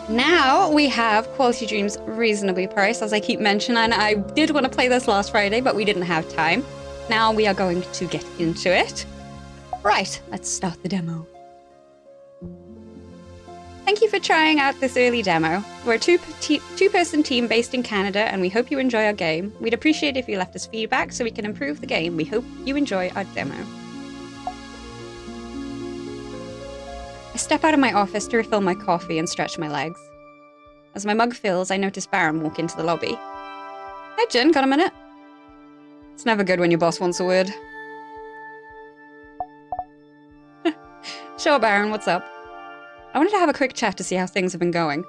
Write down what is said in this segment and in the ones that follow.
Now we have Quality Dreams reasonably priced, as I keep mentioning. I did want to play this last Friday, but we didn't have time. Now we are going to get into it. Right, let's start the demo. Thank you for trying out this early demo. We're a two-person team based in Canada, and we hope you enjoy our game. We'd appreciate if you left us feedback so we can improve the game. We hope you enjoy our demo. I step out of my office to refill my coffee and stretch my legs. As my mug fills, I notice Baron walk into the lobby. Hey Jin, got a minute? It's never good when your boss wants a word. Sure, Baron, what's up? I wanted to have a quick chat to see how things have been going.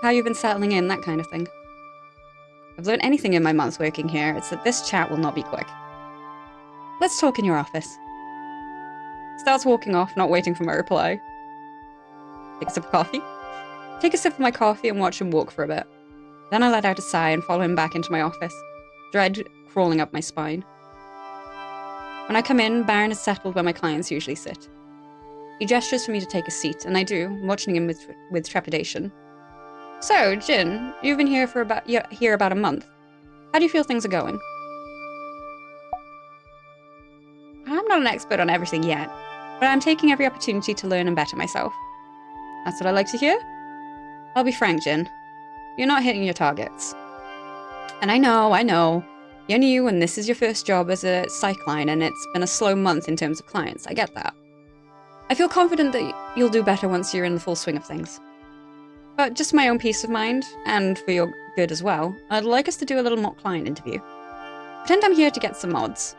How you've been settling in, that kind of thing. If I've learned anything in my months working here, it's that this chat will not be quick. Let's talk in your office. Starts walking off, not waiting for my reply. Take a sip of coffee. Take a sip of my coffee and watch him walk for a bit. Then I let out a sigh and follow him back into my office, dread crawling up my spine. When I come in, Baron is settled where my clients usually sit. He gestures for me to take a seat, and I do, watching him with trepidation. So, Jin, you've been here about a month. How do you feel things are going? I'm not an expert on everything yet, but I'm taking every opportunity to learn and better myself. That's what I like to hear. I'll be frank, Jin. You're not hitting your targets. And I know. You're new and this is your first job as a psychline, and it's been a slow month in terms of clients. I get that. I feel confident that you'll do better once you're in the full swing of things. But just my own peace of mind, and for your good as well, I'd like us to do a little mock client interview. Pretend I'm here to get some mods.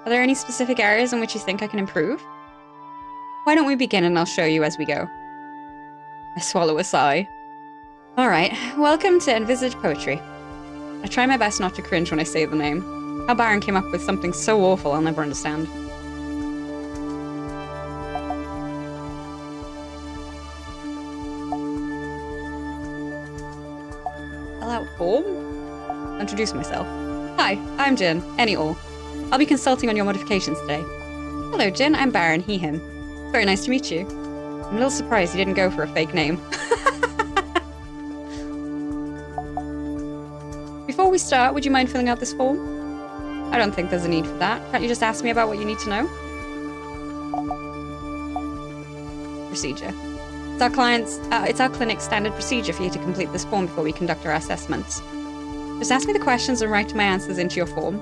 Are there any specific areas in which you think I can improve? Why don't we begin and I'll show you as we go. I swallow a sigh. Alright, welcome to Envisage Poetry. I try my best not to cringe when I say the name. How Baron came up with something so awful I'll never understand. Fill out form? Introduce myself. Hi, I'm Jin, any all. I'll be consulting on your modifications today. Hello Jin, I'm Baron, he, him. It's very nice to meet you. I'm a little surprised you didn't go for a fake name. Before we start, would you mind filling out this form? I don't think there's a need for that. Can't you just ask me about what you need to know? Procedure. It's our clinic's standard procedure for you to complete this form before we conduct our assessments. Just ask me the questions and write my answers into your form.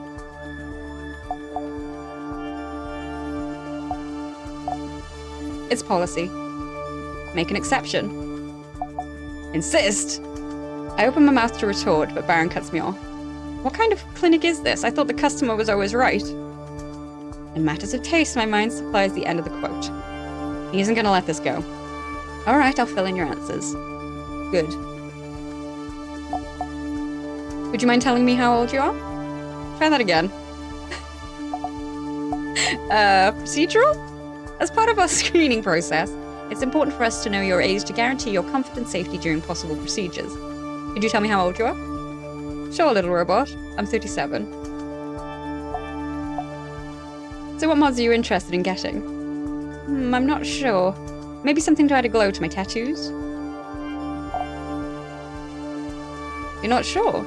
It's policy. Make an exception. Insist! I open my mouth to retort, but Baron cuts me off. What kind of clinic is this? I thought the customer was always right. In matters of taste, my mind supplies the end of the quote. He isn't going to let this go. Alright, I'll fill in your answers. Good. Would you mind telling me how old you are? Try that again. Procedural? As part of our screening process, it's important for us to know your age to guarantee your comfort and safety during possible procedures. Could you tell me how old you are? Sure, little robot. I'm 37. So what mods are you interested in getting? I'm not sure. Maybe something to add a glow to my tattoos? You're not sure?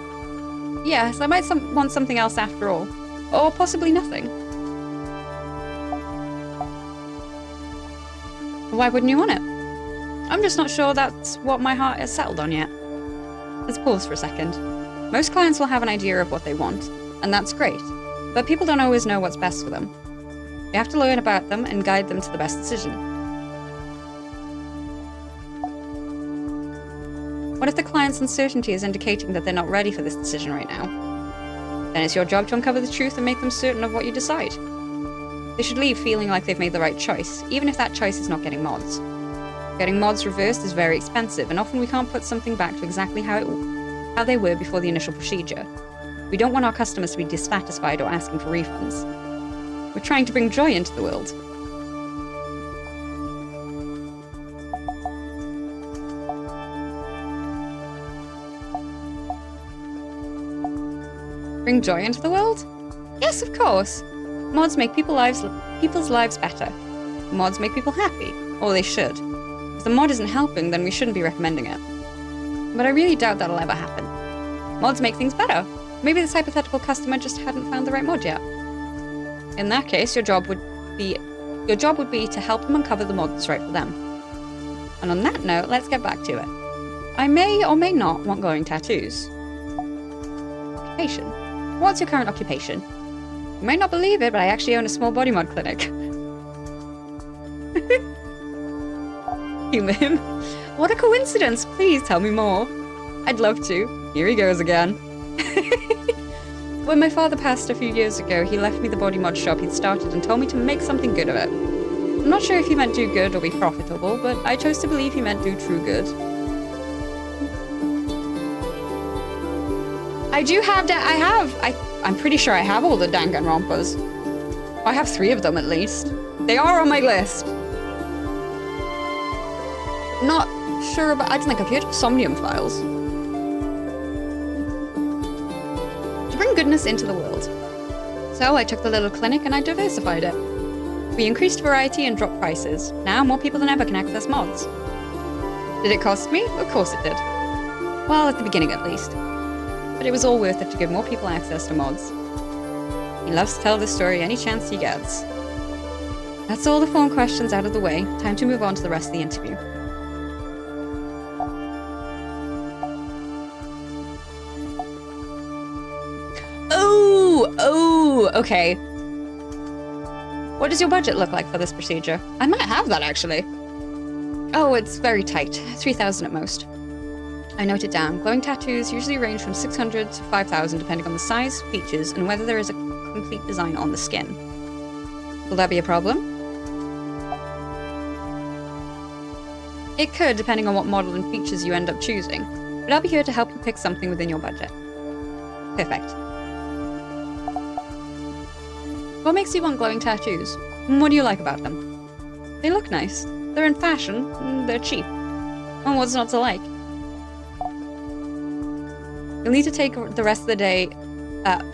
Yes, I might want something else after all. Or possibly nothing. Why wouldn't you want it? I'm just not sure that's what my heart has settled on yet. Let's pause for a second. Most clients will have an idea of what they want, and that's great, but people don't always know what's best for them. You have to learn about them and guide them to the best decision. What if the client's uncertainty is indicating that they're not ready for this decision right now? Then it's your job to uncover the truth and make them certain of what you decide. They should leave feeling like they've made the right choice, even if that choice is not getting mods. Getting mods reversed is very expensive, and often we can't put something back to exactly how they were before the initial procedure. We don't want our customers to be dissatisfied or asking for refunds. We're trying to bring joy into the world. Bring joy into the world? Yes, of course. Mods make people's people's lives better. Mods make people happy, or they should. If the mod isn't helping, then we shouldn't be recommending it. But I really doubt that'll ever happen. Mods make things better. Maybe this hypothetical customer just hadn't found the right mod yet. In that case, your job would be to help them uncover the mod that's right for them. And on that note, let's get back to it. I may or may not want glowing tattoos. Occupation. What's your current occupation? You might not believe it, but I actually own a small body mod clinic. Human. What a coincidence! Please tell me more. I'd love to. Here he goes again. When my father passed a few years ago, he left me the body mod shop he'd started and told me to make something good of it. I'm not sure if he meant do good or be profitable, but I chose to believe he meant do true good. I'm pretty sure I have all the Danganronpas. I have 3 of them at least. They are on my list. Not sure about, I don't think I've heard of Somnium Files. To bring goodness into the world. So I took the little clinic and I diversified it. We increased variety and dropped prices. Now more people than ever can access mods. Did it cost me? Of course it did. Well, at the beginning at least. But it was all worth it to give more people access to mods. He loves to tell this story any chance he gets. That's all the phone questions out of the way. Time to move on to the rest of the interview. Oh, okay. What does your budget look like for this procedure? I might have that, actually. Oh, it's very tight. 3,000 at most. I note it down. Glowing tattoos usually range from 600 to 5,000 depending on the size, features, and whether there is a complete design on the skin. Will that be a problem? It could, depending on what model and features you end up choosing, but I'll be here to help you pick something within your budget. Perfect. What makes you want glowing tattoos? And what do you like about them? They look nice. They're in fashion, and they're cheap. And what's not to like? You'll need to take the rest of the day... let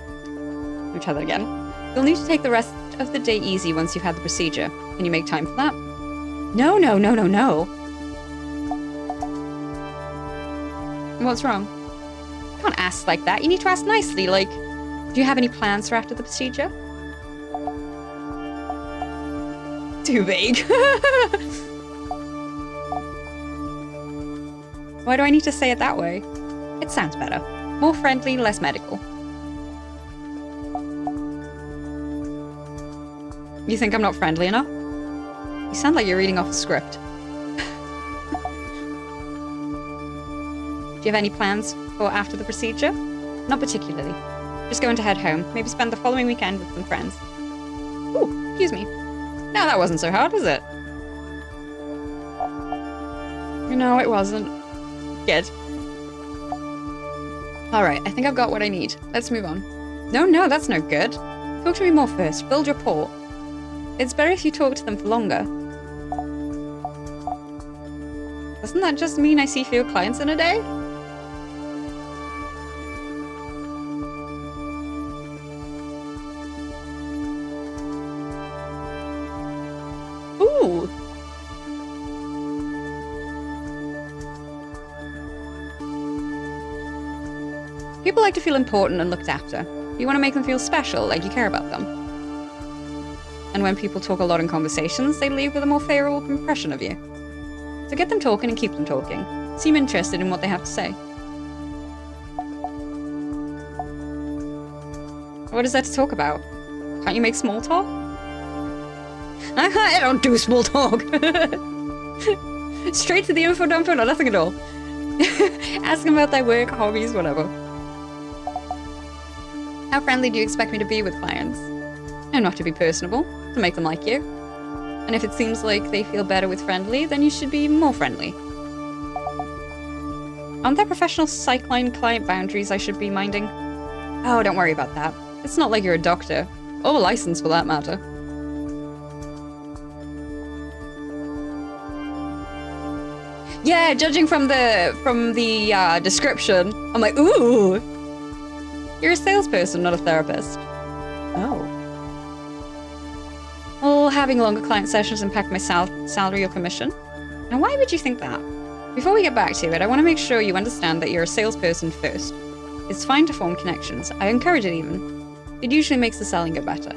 me try that again. You'll need to take the rest of the day easy once you've had the procedure. Can you make time for that? No. What's wrong? You can't ask like that. You need to ask nicely, like, do you have any plans for after the procedure? Too vague. Why do I need to say it that way? It sounds better. More friendly, less medical. You think I'm not friendly enough? You sound like you're reading off a script. Do you have any plans for after the procedure? Not particularly. Just going to head home. Maybe spend the following weekend with some friends. Ooh, excuse me. No, that wasn't so hard, was it? No, it wasn't. Good. Alright, I think I've got what I need. Let's move on. No, that's no good. Talk to me more first. Build rapport. It's better if you talk to them for longer. Doesn't that just mean I see fewer clients in a day? Ooh! People like to feel important and looked after. You want to make them feel special, like you care about them. And when people talk a lot in conversations, they leave with a more favorable impression of you. So get them talking and keep them talking. Seem interested in what they have to say. What is there to talk about? Can't you make small talk? I don't do small talk. Straight to the info dump or nothing at all. Ask them about their work, hobbies, whatever. How friendly do you expect me to be with clients? And not to be personable, to make them like you. And if it seems like they feel better with friendly, then you should be more friendly. Aren't there professional psych-line client boundaries I should be minding? Oh, don't worry about that. It's not like you're a doctor. Or a license for that matter. Yeah, judging from the description, I'm like, ooh! You're a salesperson, not a therapist. Oh. Well, having longer client sessions impact my salary or commission? Now, why would you think that? Before we get back to it, I want to make sure you understand that you're a salesperson first. It's fine to form connections. I encourage it even. It usually makes the selling go better.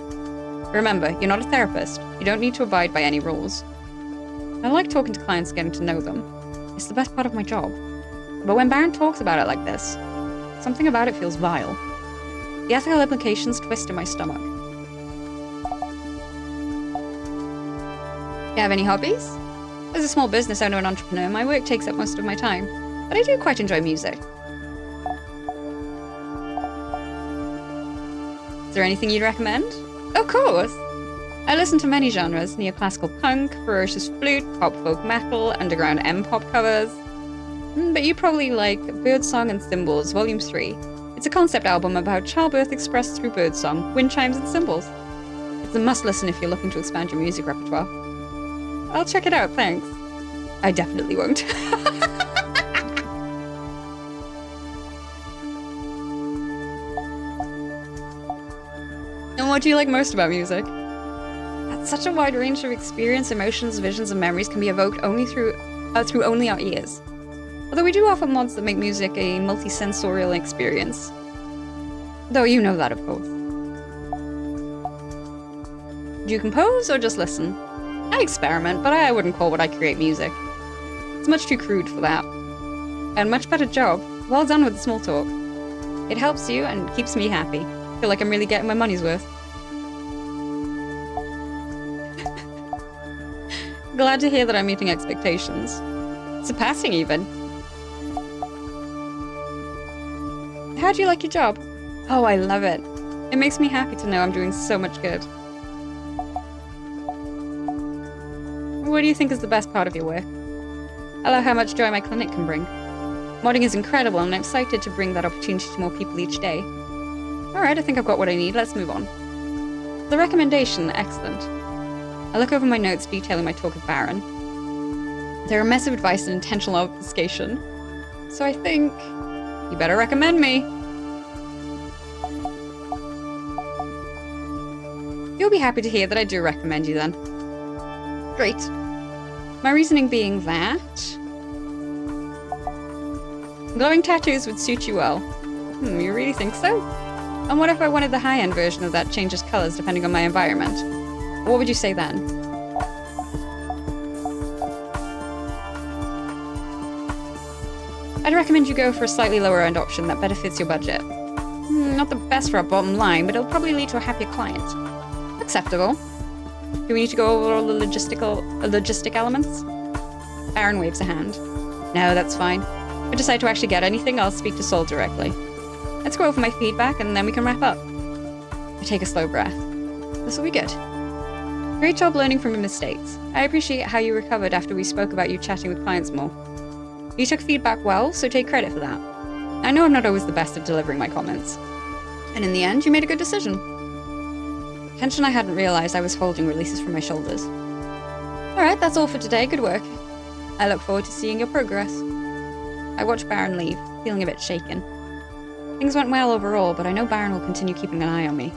Remember, you're not a therapist. You don't need to abide by any rules. I like talking to clients, getting to know them. It's the best part of my job. But when Baron talks about it like this, something about it feels vile. The ethical implications twist in my stomach. You have any hobbies? As a small business owner and entrepreneur, my work takes up most of my time, but I do quite enjoy music. Is there anything you'd recommend? Of course! I listen to many genres: neoclassical punk, ferocious flute, pop folk metal, underground M-pop covers. But you probably like Birdsong and Cymbals, Volume 3. It's a concept album about childbirth expressed through birdsong, wind chimes, and cymbals. It's a must-listen if you're looking to expand your music repertoire. I'll check it out, thanks. I definitely won't. And what do you like most about music? Such a wide range of experience, emotions, visions, and memories can be evoked only through only our ears. Although we do offer mods that make music a multi-sensorial experience. Though you know that, of course. Do you compose or just listen? I experiment, but I wouldn't call what I create music. It's much too crude for that. And much better job. Well done with the small talk. It helps you and keeps me happy. I feel like I'm really getting my money's worth. Glad to hear that I'm meeting expectations. Surpassing, even. How do you like your job? Oh, I love it. It makes me happy to know I'm doing so much good. What do you think is the best part of your work? I love how much joy my clinic can bring. Modding is incredible, and I'm excited to bring that opportunity to more people each day. Alright, I think I've got what I need. Let's move on. The recommendation, excellent. I look over my notes detailing my talk with Baron. There are mess of advice and intentional obfuscation. So I think you better recommend me. You'll be happy to hear that I do recommend you then. Great. My reasoning being that glowing tattoos would suit you well. You really think so? And what if I wanted the high-end version of that changes colors depending on my environment? What would you say then? I'd recommend you go for a slightly lower-end option that better fits your budget. Not the best for our bottom line, but it'll probably lead to a happier client. Acceptable. Do we need to go over all the logistic elements? Baron waves a hand. No, that's fine. If I decide to actually get anything, I'll speak to Sol directly. Let's go over my feedback and then we can wrap up. I take a slow breath. This will be good. Great job learning from your mistakes. I appreciate how you recovered after we spoke about you chatting with clients more. You took feedback well, so take credit for that. I know I'm not always the best at delivering my comments. And in the end, you made a good decision. Tension I hadn't realized I was holding releases from my shoulders. Alright, that's all for today. Good work. I look forward to seeing your progress. I watch Baron leave, feeling a bit shaken. Things went well overall, but I know Baron will continue keeping an eye on me.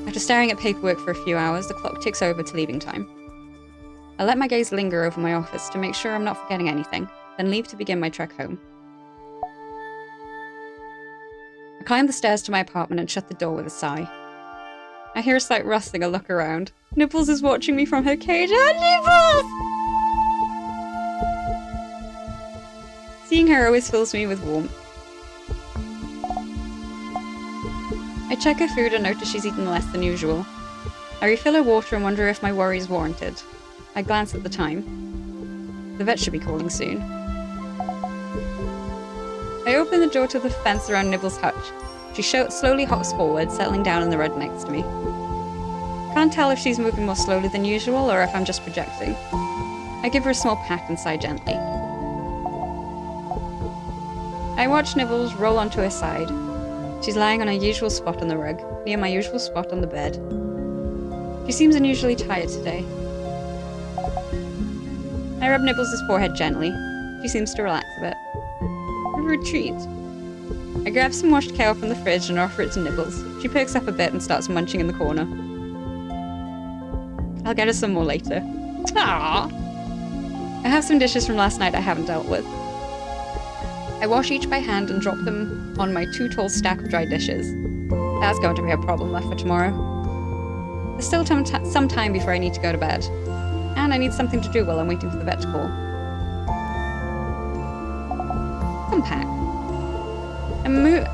After staring at paperwork for a few hours, the clock ticks over to leaving time. I let my gaze linger over my office to make sure I'm not forgetting anything, then leave to begin my trek home. I climb the stairs to my apartment and shut the door with a sigh. I hear a slight rustling and look around. Nibbles is watching me from her cage. Nibbles! Seeing her always fills me with warmth. I check her food and notice she's eaten less than usual. I refill her water and wonder if my worry is warranted. I glance at the time. The vet should be calling soon. I open the door to the fence around Nibbles' hutch. She slowly hops forward, settling down in the rug next to me. Can't tell if she's moving more slowly than usual or if I'm just projecting. I give her a small pat and sigh gently. I watch Nibbles roll onto her side. She's lying on her usual spot on the rug, near my usual spot on the bed. She seems unusually tired today. I rub Nibbles' forehead gently. She seems to relax a bit. A retreat. I grab some washed kale from the fridge and offer it to Nibbles. She perks up a bit and starts munching in the corner. I'll get her some more later. Aww. I have some dishes from last night I haven't dealt with. I wash each by hand and drop them on my 2 tall stack of dry dishes. That's going to be a problem left for tomorrow. There's still some time before I need to go to bed. And I need something to do while I'm waiting for the vet to call. Unpack.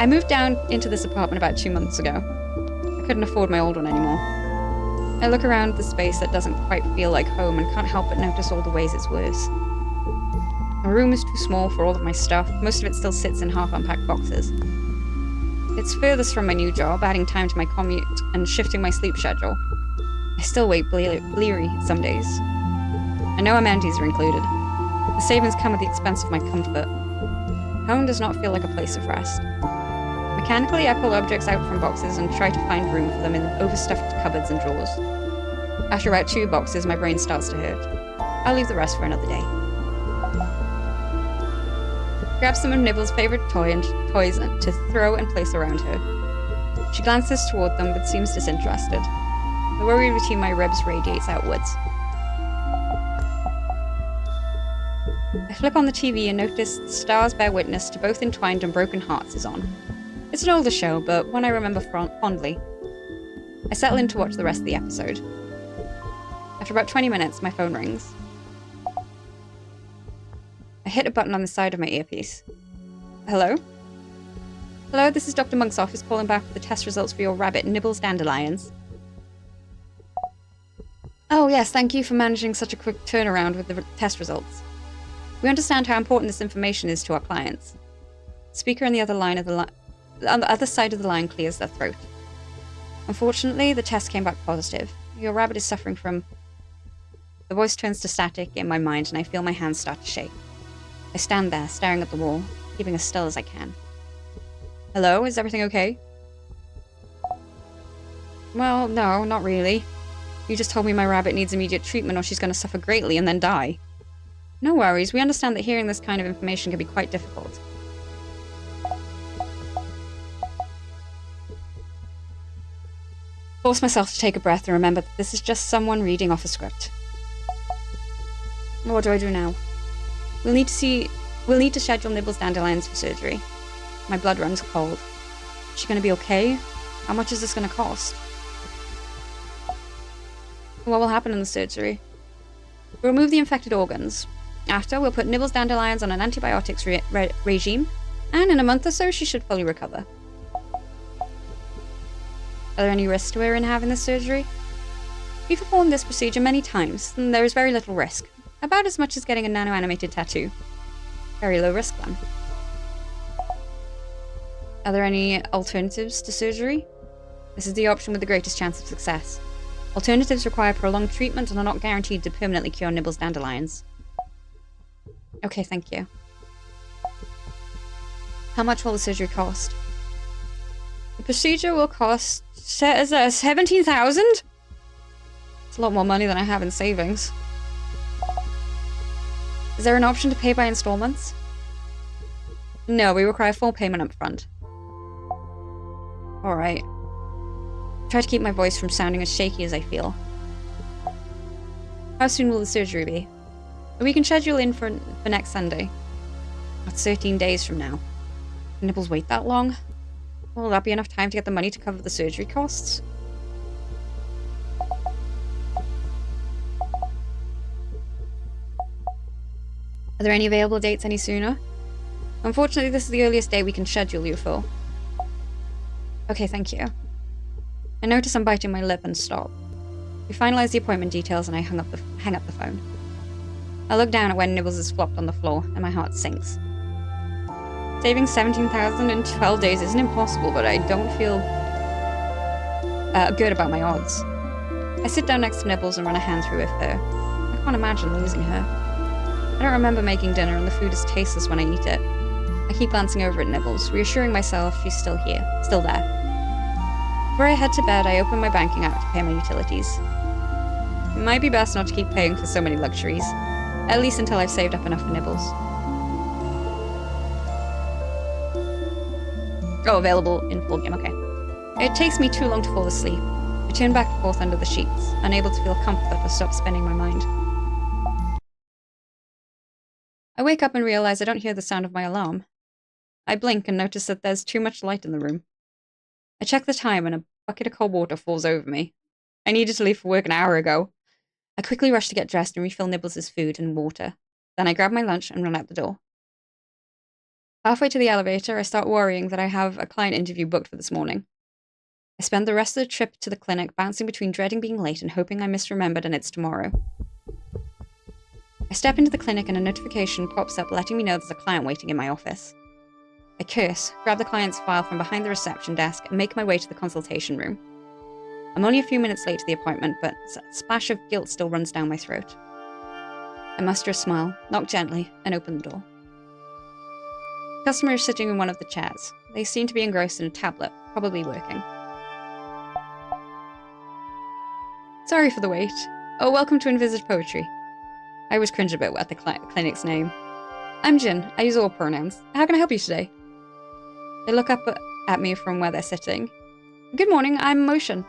I moved down into this apartment about 2 months ago. I couldn't afford my old one anymore. I look around the space that doesn't quite feel like home and can't help but notice all the ways it's worse. My room is too small for all of my stuff. Most of it still sits in half-unpacked boxes. It's furthest from my new job, adding time to my commute and shifting my sleep schedule. I still wake bleary some days. I know amenities are included. The savings come at the expense of my comfort. Home does not feel like a place of rest. Mechanically, I pull objects out from boxes and try to find room for them in overstuffed cupboards and drawers. After about 2 boxes, my brain starts to hurt. I'll leave the rest for another day. Grab some of Nibble's favorite toys to throw and place around her. She glances toward them but seems disinterested. The worry between my ribs radiates outwards. I flip on the TV and notice the Stars Bear Witness to Both Entwined and Broken Hearts is on. It's an older show, but one I remember fondly. I settle in to watch the rest of the episode. After about 20 minutes, my phone rings. I hit a button on the side of my earpiece. Hello? Hello, this is Dr. Monk's office calling back with the test results for your rabbit, Nibbles Dandelions. Oh yes, thank you for managing such a quick turnaround with the test results. We understand how important this information is to our clients. The speaker on the other on the other side of the line clears their throat. Unfortunately, the test came back positive. Your rabbit is suffering from... The voice turns to static in my mind and I feel my hands start to shake. I stand there, staring at the wall, keeping as still as I can. Hello, is everything okay? Well, no, not really. You just told me my rabbit needs immediate treatment or she's going to suffer greatly and then die. No worries, we understand that hearing this kind of information can be quite difficult. Force myself to take a breath and remember that this is just someone reading off a script. What do I do now? We'll need to schedule Nibbles Dandelions for surgery. My blood runs cold. Is she going to be okay? How much is this going to cost? What will happen in the surgery? We'll remove the infected organs. After, we'll put Nibbles Dandelions on an antibiotics regime, and in a month or so, she should fully recover. Are there any risks to her in having this surgery? We've performed this procedure many times, and there is very little risk. About as much as getting a nano-animated tattoo. Very low risk, then. Are there any alternatives to surgery? This is the option with the greatest chance of success. Alternatives require prolonged treatment and are not guaranteed to permanently cure Nibbles Dandelions. Okay, thank you. How much will the surgery cost? The procedure will cost... $17,000? It's a lot more money than I have in savings. Is there an option to pay by installments? No, we require full payment up front. Alright. Try to keep my voice from sounding as shaky as I feel. How soon will the surgery be? We can schedule in for next Sunday. That's 13 days from now. Can Nibbles wait that long? Will that be enough time to get the money to cover the surgery costs? Are there any available dates any sooner? Unfortunately, this is the earliest day we can schedule you for. Okay, thank you. I notice I'm biting my lip and stop. We finalize the appointment details and I hang up the phone. I look down at where Nibbles is flopped on the floor and my heart sinks. Saving $17,000 in 12 days isn't impossible, but I don't feel good about my odds. I sit down next to Nibbles and run a hand through her fur. I can't imagine losing her. I don't remember making dinner and the food is tasteless when I eat it. I keep glancing over at Nibbles, reassuring myself she's still here, still there. Before I head to bed, I open my banking app to pay my utilities. It might be best not to keep paying for so many luxuries, at least until I've saved up enough for Nibbles. Oh, available in full game, okay. It takes me too long to fall asleep. A turn back and forth under the sheets, unable to feel comfort or stop spinning my mind. I wake up and realize I don't hear the sound of my alarm. I blink and notice that there's too much light in the room. I check the time and a bucket of cold water falls over me. I needed to leave for work an hour ago. I quickly rush to get dressed and refill Nibbles' food and water. Then I grab my lunch and run out the door. Halfway to the elevator, I start worrying that I have a client interview booked for this morning. I spend the rest of the trip to the clinic bouncing between dreading being late and hoping I misremembered and it's tomorrow. I step into the clinic and a notification pops up letting me know there's a client waiting in my office. I curse, grab the client's file from behind the reception desk, and make my way to the consultation room. I'm only a few minutes late to the appointment, but a splash of guilt still runs down my throat. I muster a smile, knock gently, and open the door. The customer is sitting in one of the chairs. They seem to be engrossed in a tablet, probably working. Sorry for the wait. Oh, welcome to Envisaged Poetry. I always cringe a bit at the clinic's name. I'm Jin. I use all pronouns. How can I help you today? They look up at me from where they're sitting. Good morning, I'm Motion.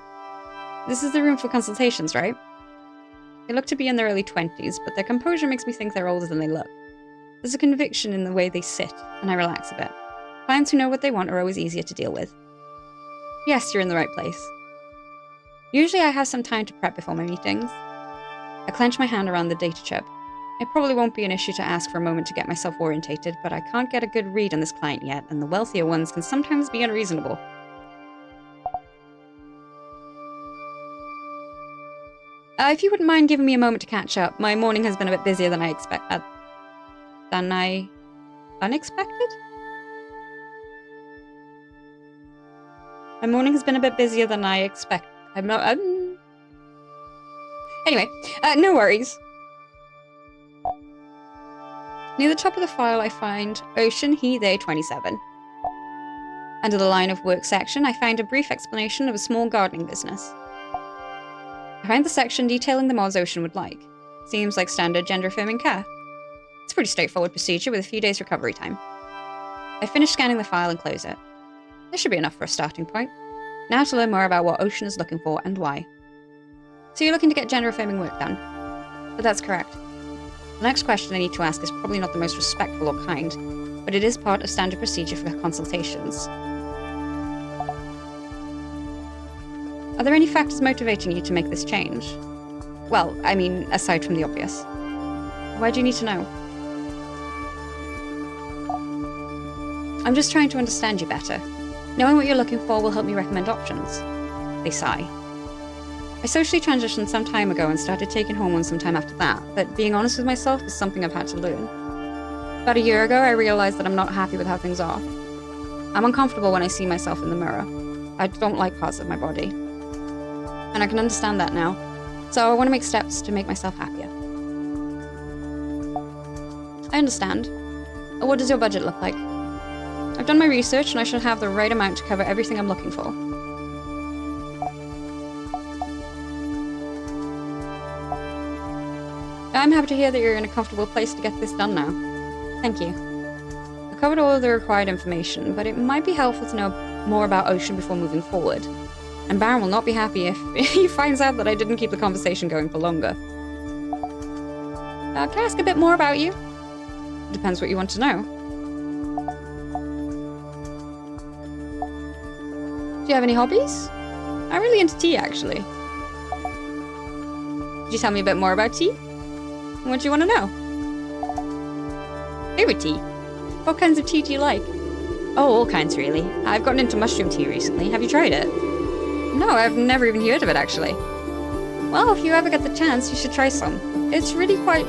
This is the room for consultations, right? They look to be in their early 20s, but their composure makes me think they're older than they look. There's a conviction in the way they sit, and I relax a bit. Clients who know what they want are always easier to deal with. Yes, you're in the right place. Usually I have some time to prep before my meetings. I clench my hand around the data chip. It probably won't be an issue to ask for a moment to get myself orientated, but I can't get a good read on this client yet, and the wealthier ones can sometimes be unreasonable. If you wouldn't mind giving me a moment to catch up, my morning has been a bit busier than I expected. Unexpected? My morning has been a bit busier than I expected. Anyway, no worries. Near the top of the file, I find Ocean He They 27. Under the line of work section, I find a brief explanation of a small gardening business. I find the section detailing the mods Ocean would like. Seems like standard gender-affirming care. It's a pretty straightforward procedure with a few days recovery time. I finish scanning the file and close it. This should be enough for a starting point. Now to learn more about what Ocean is looking for and why. So you're looking to get gender-affirming work done? But that's correct. The next question I need to ask is probably not the most respectful or kind, but it is part of standard procedure for consultations. Are there any factors motivating you to make this change? Well, I mean, aside from the obvious. Why do you need to know? I'm just trying to understand you better. Knowing what you're looking for will help me recommend options. They sigh. I socially transitioned some time ago and started taking hormones sometime after that, but being honest with myself is something I've had to learn. About a year ago, I realized that I'm not happy with how things are. I'm uncomfortable when I see myself in the mirror. I don't like parts of my body. And I can understand that now, so I want to make steps to make myself happier. I understand. What does your budget look like? I've done my research and I should have the right amount to cover everything I'm looking for. I'm happy to hear that you're in a comfortable place to get this done now. Thank you. I covered all of the required information, but it might be helpful to know more about Ocean before moving forward. And Baron will not be happy if he finds out that I didn't keep the conversation going for longer. Can I ask a bit more about you? Depends what you want to know. Do you have any hobbies? I'm really into tea, actually. Could you tell me a bit more about tea? What do you want to know? Favorite tea? What kinds of tea do you like? Oh, all kinds, really. I've gotten into mushroom tea recently. Have you tried it? No, I've never even heard of it, actually. Well, if you ever get the chance, you should try some. It's really quite...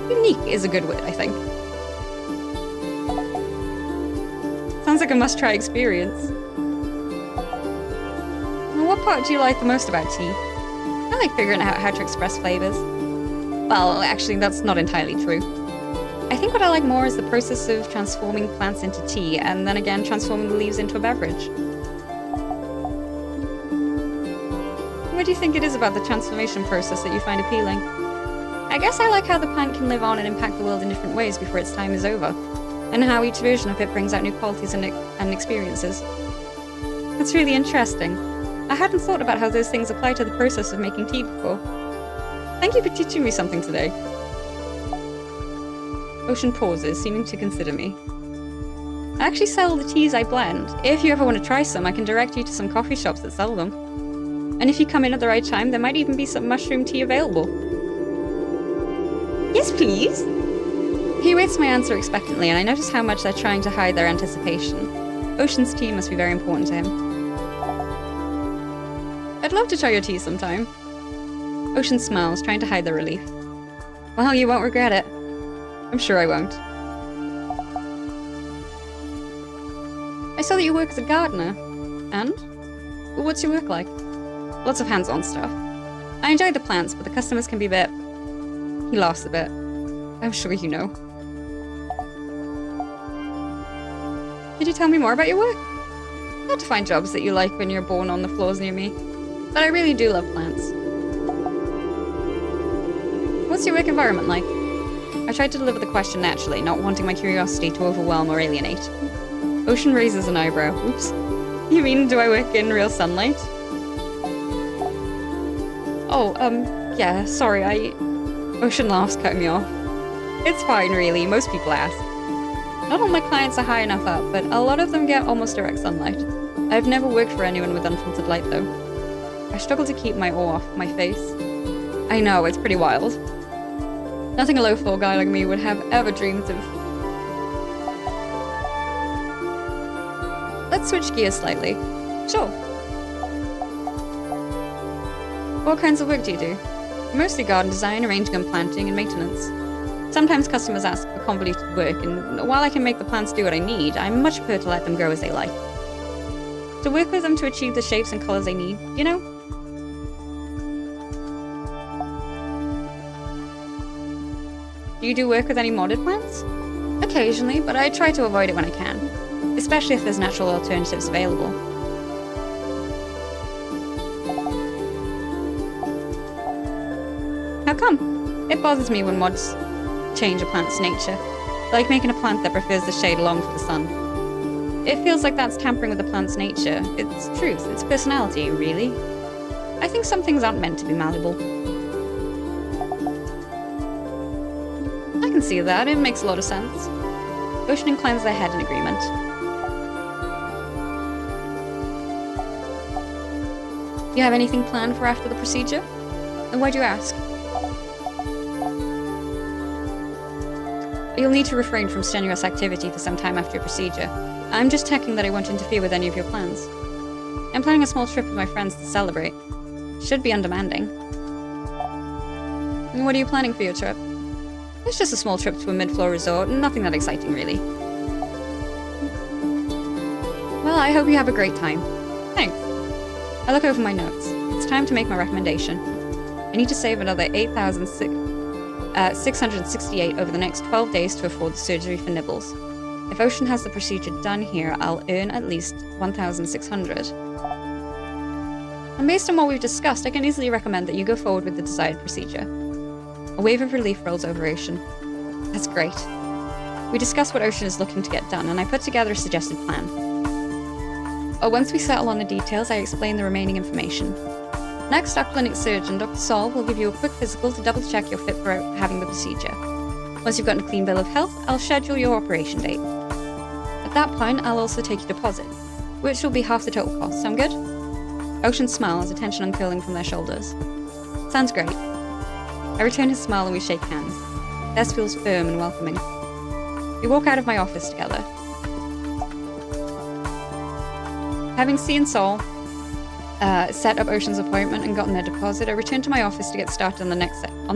unique is a good word, I think. Sounds like a must-try experience. Well, what part do you like the most about tea? I like figuring out how to express flavors. Well, actually, that's not entirely true. I think what I like more is the process of transforming plants into tea, and then again transforming the leaves into a beverage. What do you think it is about the transformation process that you find appealing? I guess I like how the plant can live on and impact the world in different ways before its time is over, and how each version of it brings out new qualities and experiences. That's really interesting. I hadn't thought about how those things apply to the process of making tea before. Thank you for teaching me something today. Ocean pauses, seeming to consider me. I actually sell the teas I blend. If you ever want to try some, I can direct you to some coffee shops that sell them. And if you come in at the right time, there might even be some mushroom tea available. Yes, please. He waits my answer expectantly, and I notice how much they're trying to hide their anticipation. Ocean's tea must be very important to him. I'd love to try your tea sometime. Ocean smiles, trying to hide the relief. Well, you won't regret it. I'm sure I won't. I saw that you work as a gardener. And? Well, what's your work like? Lots of hands-on stuff. I enjoy the plants, but the customers can be a bit... He laughs a bit. I'm sure you know. Could you tell me more about your work? Hard to find jobs that you like when you're born on the floors near me. But I really do love plants. What's your work environment like? I tried to deliver the question naturally, not wanting my curiosity to overwhelm or alienate. Ocean raises an eyebrow. Oops. You mean, do I work in real sunlight? Oh, yeah, sorry, Ocean laughs, cutting me off. It's fine, really. Most people ask. Not all my clients are high enough up, but a lot of them get almost direct sunlight. I've never worked for anyone with unfiltered light, though. I struggle to keep my awe off my face. I know, it's pretty wild. Nothing a low-floor guy like me would have ever dreamed of. Let's switch gears slightly. Sure. What kinds of work do you do? Mostly garden design, arranging and planting, and maintenance. Sometimes customers ask for convoluted work, and while I can make the plants do what I need, I much prefer to let them grow as they like. To work with them to achieve the shapes and colors they need, you know? Do you do work with any modded plants? Occasionally, but I try to avoid it when I can, especially if there's natural alternatives available. How come? It bothers me when mods change a plant's nature, like making a plant that prefers the shade long for the sun. It feels like that's tampering with the plant's nature, its truth, its personality, really. I think some things aren't meant to be malleable. I can see that, it makes a lot of sense. Ocean inclines their head in agreement. You have anything planned for after the procedure? And why do you ask? You'll need to refrain from strenuous activity for some time after your procedure. I'm just checking that I won't interfere with any of your plans. I'm planning a small trip with my friends to celebrate. Should be undemanding. And what are you planning for your trip? It's just a small trip to a mid-floor resort, nothing that exciting really. Well, I hope you have a great time. Thanks. I look over my notes. It's time to make my recommendation. I need to save another 8,668 over the next 12 days to afford the surgery for nibbles. If Ocean has the procedure done here, I'll earn at least 1,600. And based on what we've discussed, I can easily recommend that you go forward with the desired procedure. A wave of relief rolls over Ocean. That's great. We discussed what Ocean is looking to get done, and I put together a suggested plan. Once we settle on the details, I explain the remaining information. Next, our clinic surgeon, Dr. Saul, will give you a quick physical to double-check you're fit for having the procedure. Once you've gotten a clean bill of health, I'll schedule your operation date. At that point, I'll also take your deposit, which will be half the total cost. Sound good? Ocean smiles, attention uncurling from their shoulders. Sounds great. I return his smile and we shake hands. Des feels firm and welcoming. We walk out of my office together. Having seen Saul set up Ocean's appointment and gotten their deposit, I return to my office to get started on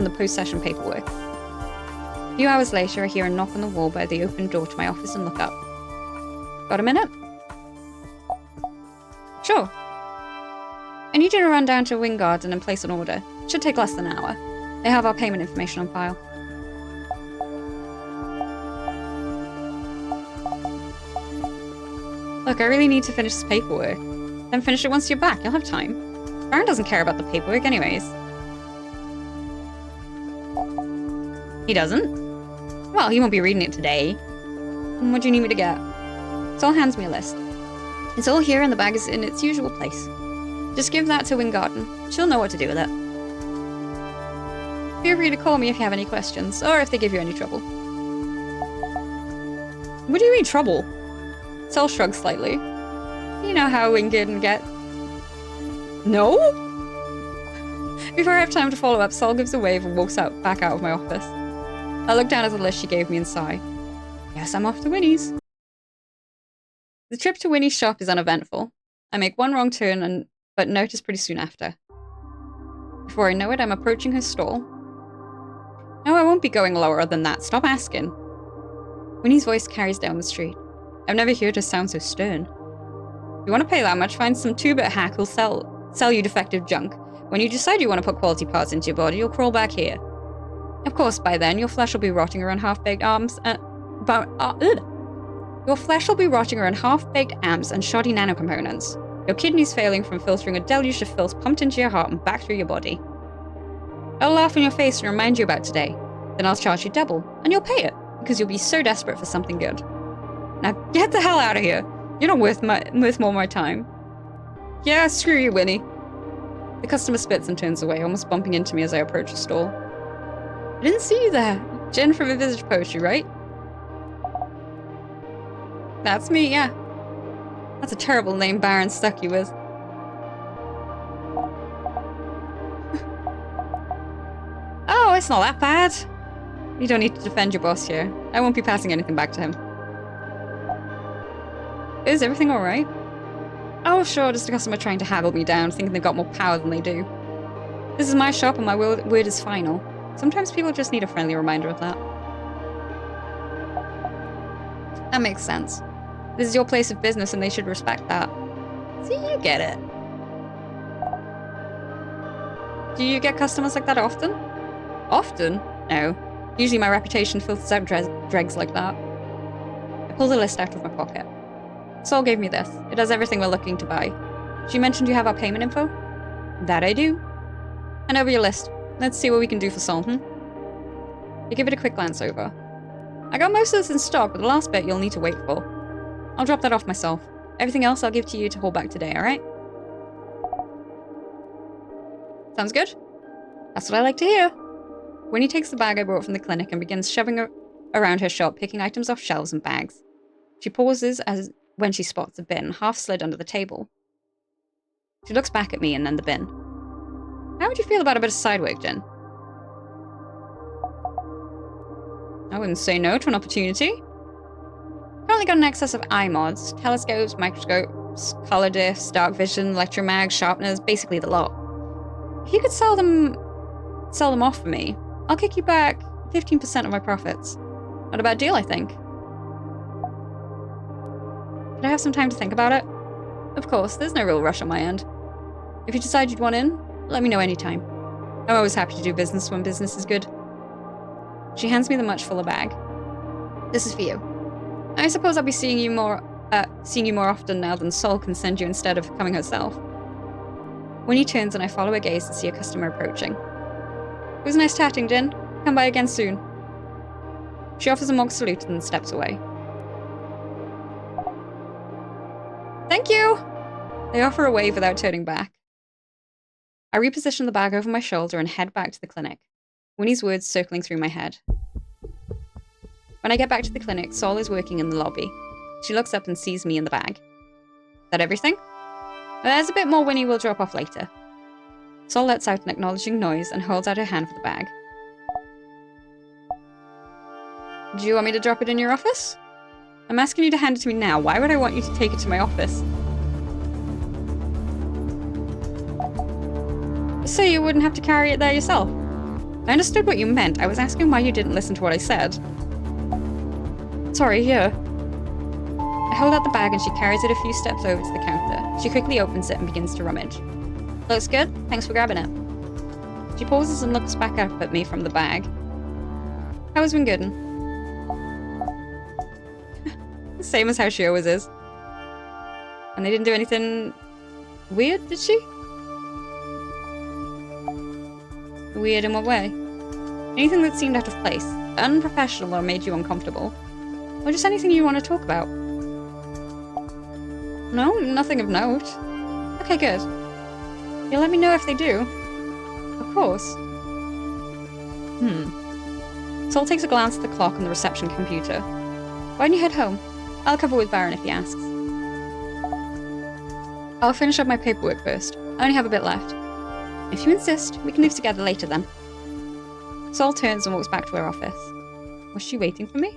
the post-session paperwork. A few hours later, I hear a knock on the wall by the open door to my office and look up. Got a minute? Sure. I need you to run down to Wing Garden and place an order. It should take less than an hour. They have our payment information on file. Look, I really need to finish this paperwork. Then finish it once you're back. You'll have time. Baron doesn't care about the paperwork anyways. He doesn't? Well, he won't be reading it today. And what do you need me to get? Saul hands me a list. It's all here and the bag is in its usual place. Just give that to Wingarden. She'll know what to do with it. Feel free to call me if you have any questions, or if they give you any trouble. What do you mean, trouble? Sol shrugs slightly. You know how Wingarden get... No? Before I have time to follow up, Sol gives a wave and walks back out of my office. I look down at the list she gave me and sigh. Guess I'm off to Winnie's. The trip to Winnie's shop is uneventful. I make one wrong turn, but notice pretty soon after. Before I know it, I'm approaching her stall. No, I won't be going lower than that. Stop asking. Winnie's voice carries down the street. I've never heard her sound so stern. If you want to pay that much, find some two-bit hack who'll sell you defective junk. When you decide you want to put quality parts into your body, you'll crawl back here. Of course, by then, your flesh will be rotting around half-baked arms Your flesh will be rotting around half-baked arms and shoddy nanocomponents. Your kidneys failing from filtering a deluge of filth pumped into your heart and back through your body. I'll laugh in your face and remind you about today. Then I'll charge you double, and you'll pay it, because you'll be so desperate for something good. Now get the hell out of here. You're not worth more of my time. Yeah, screw you, Winnie. The customer spits and turns away, almost bumping into me as I approach the store. I didn't see you there. Jen from A Visage Poetry, right? That's me, yeah. That's a terrible name Baron stuck you with. Oh, it's not that bad. You don't need to defend your boss here. I won't be passing anything back to him. Is everything alright? Oh, sure, just a customer trying to haggle me down, thinking they've got more power than they do. This is my shop and my word is final. Sometimes people just need a friendly reminder of that. That makes sense. This is your place of business and they should respect that. See, you get it. Do you get customers like that often? Often? No. Usually my reputation filters out dregs like that. I pull the list out of my pocket. Sol gave me this. It has everything we're looking to buy. She mentioned you have our payment info? That I do. Hand over your list. Let's see what we can do for Sol, You give it a quick glance over. I got most of this in stock, but the last bit you'll need to wait for. I'll drop that off myself. Everything else I'll give to you to hold back today, alright? Sounds good? That's what I like to hear. Winnie takes the bag I brought from the clinic and begins shoving around her shop, picking items off shelves and bags. She pauses when she spots a bin, half slid under the table. She looks back at me and then the bin. How would you feel about a bit of side work, Jen? I wouldn't say no to an opportunity. Currently got an excess of eye mods, telescopes, microscopes, color diffs, dark vision, electromags, sharpeners, basically the lot. If you could sell them off for me, I'll kick you back 15% of my profits. Not a bad deal, I think. Could I have some time to think about it? Of course, there's no real rush on my end. If you decide you'd want in, let me know anytime. I'm always happy to do business when business is good. She hands me the much fuller bag. This is for you. I suppose I'll be seeing you more often now than Sol can send you instead of coming herself. Winnie turns and I follow her gaze to see a customer approaching. It was nice chatting, Jen. Come by again soon. She offers a mock salute and then steps away. Thank you! I offer a wave without turning back. I reposition the bag over my shoulder and head back to the clinic, Winnie's words circling through my head. When I get back to the clinic, Sol is working in the lobby. She looks up and sees me in the bag. Is that everything? There's a bit more Winnie will drop off later. Sol lets out an acknowledging noise and holds out her hand for the bag. Do you want me to drop it in your office? I'm asking you to hand it to me now. Why would I want you to take it to my office? So you wouldn't have to carry it there yourself. I understood what you meant. I was asking why you didn't listen to what I said. Sorry, here. I hold out the bag and she carries it a few steps over to the counter. She quickly opens it and begins to rummage. Looks good. Thanks for grabbing it. She pauses and looks back up at me from the bag. How was Wingarden? Same as how she always is. And they didn't do anything weird, did she? Weird in what way? Anything that seemed out of place, unprofessional or made you uncomfortable? Or just anything you want to talk about? No, nothing of note. Okay, good. You'll let me know if they do? Of course. Sol takes a glance at the clock on the reception computer. Why don't you head home? I'll cover with Baron if he asks. I'll finish up my paperwork first. I only have a bit left. If you insist, we can leave together later then. Sol turns and walks back to her office. Was she waiting for me?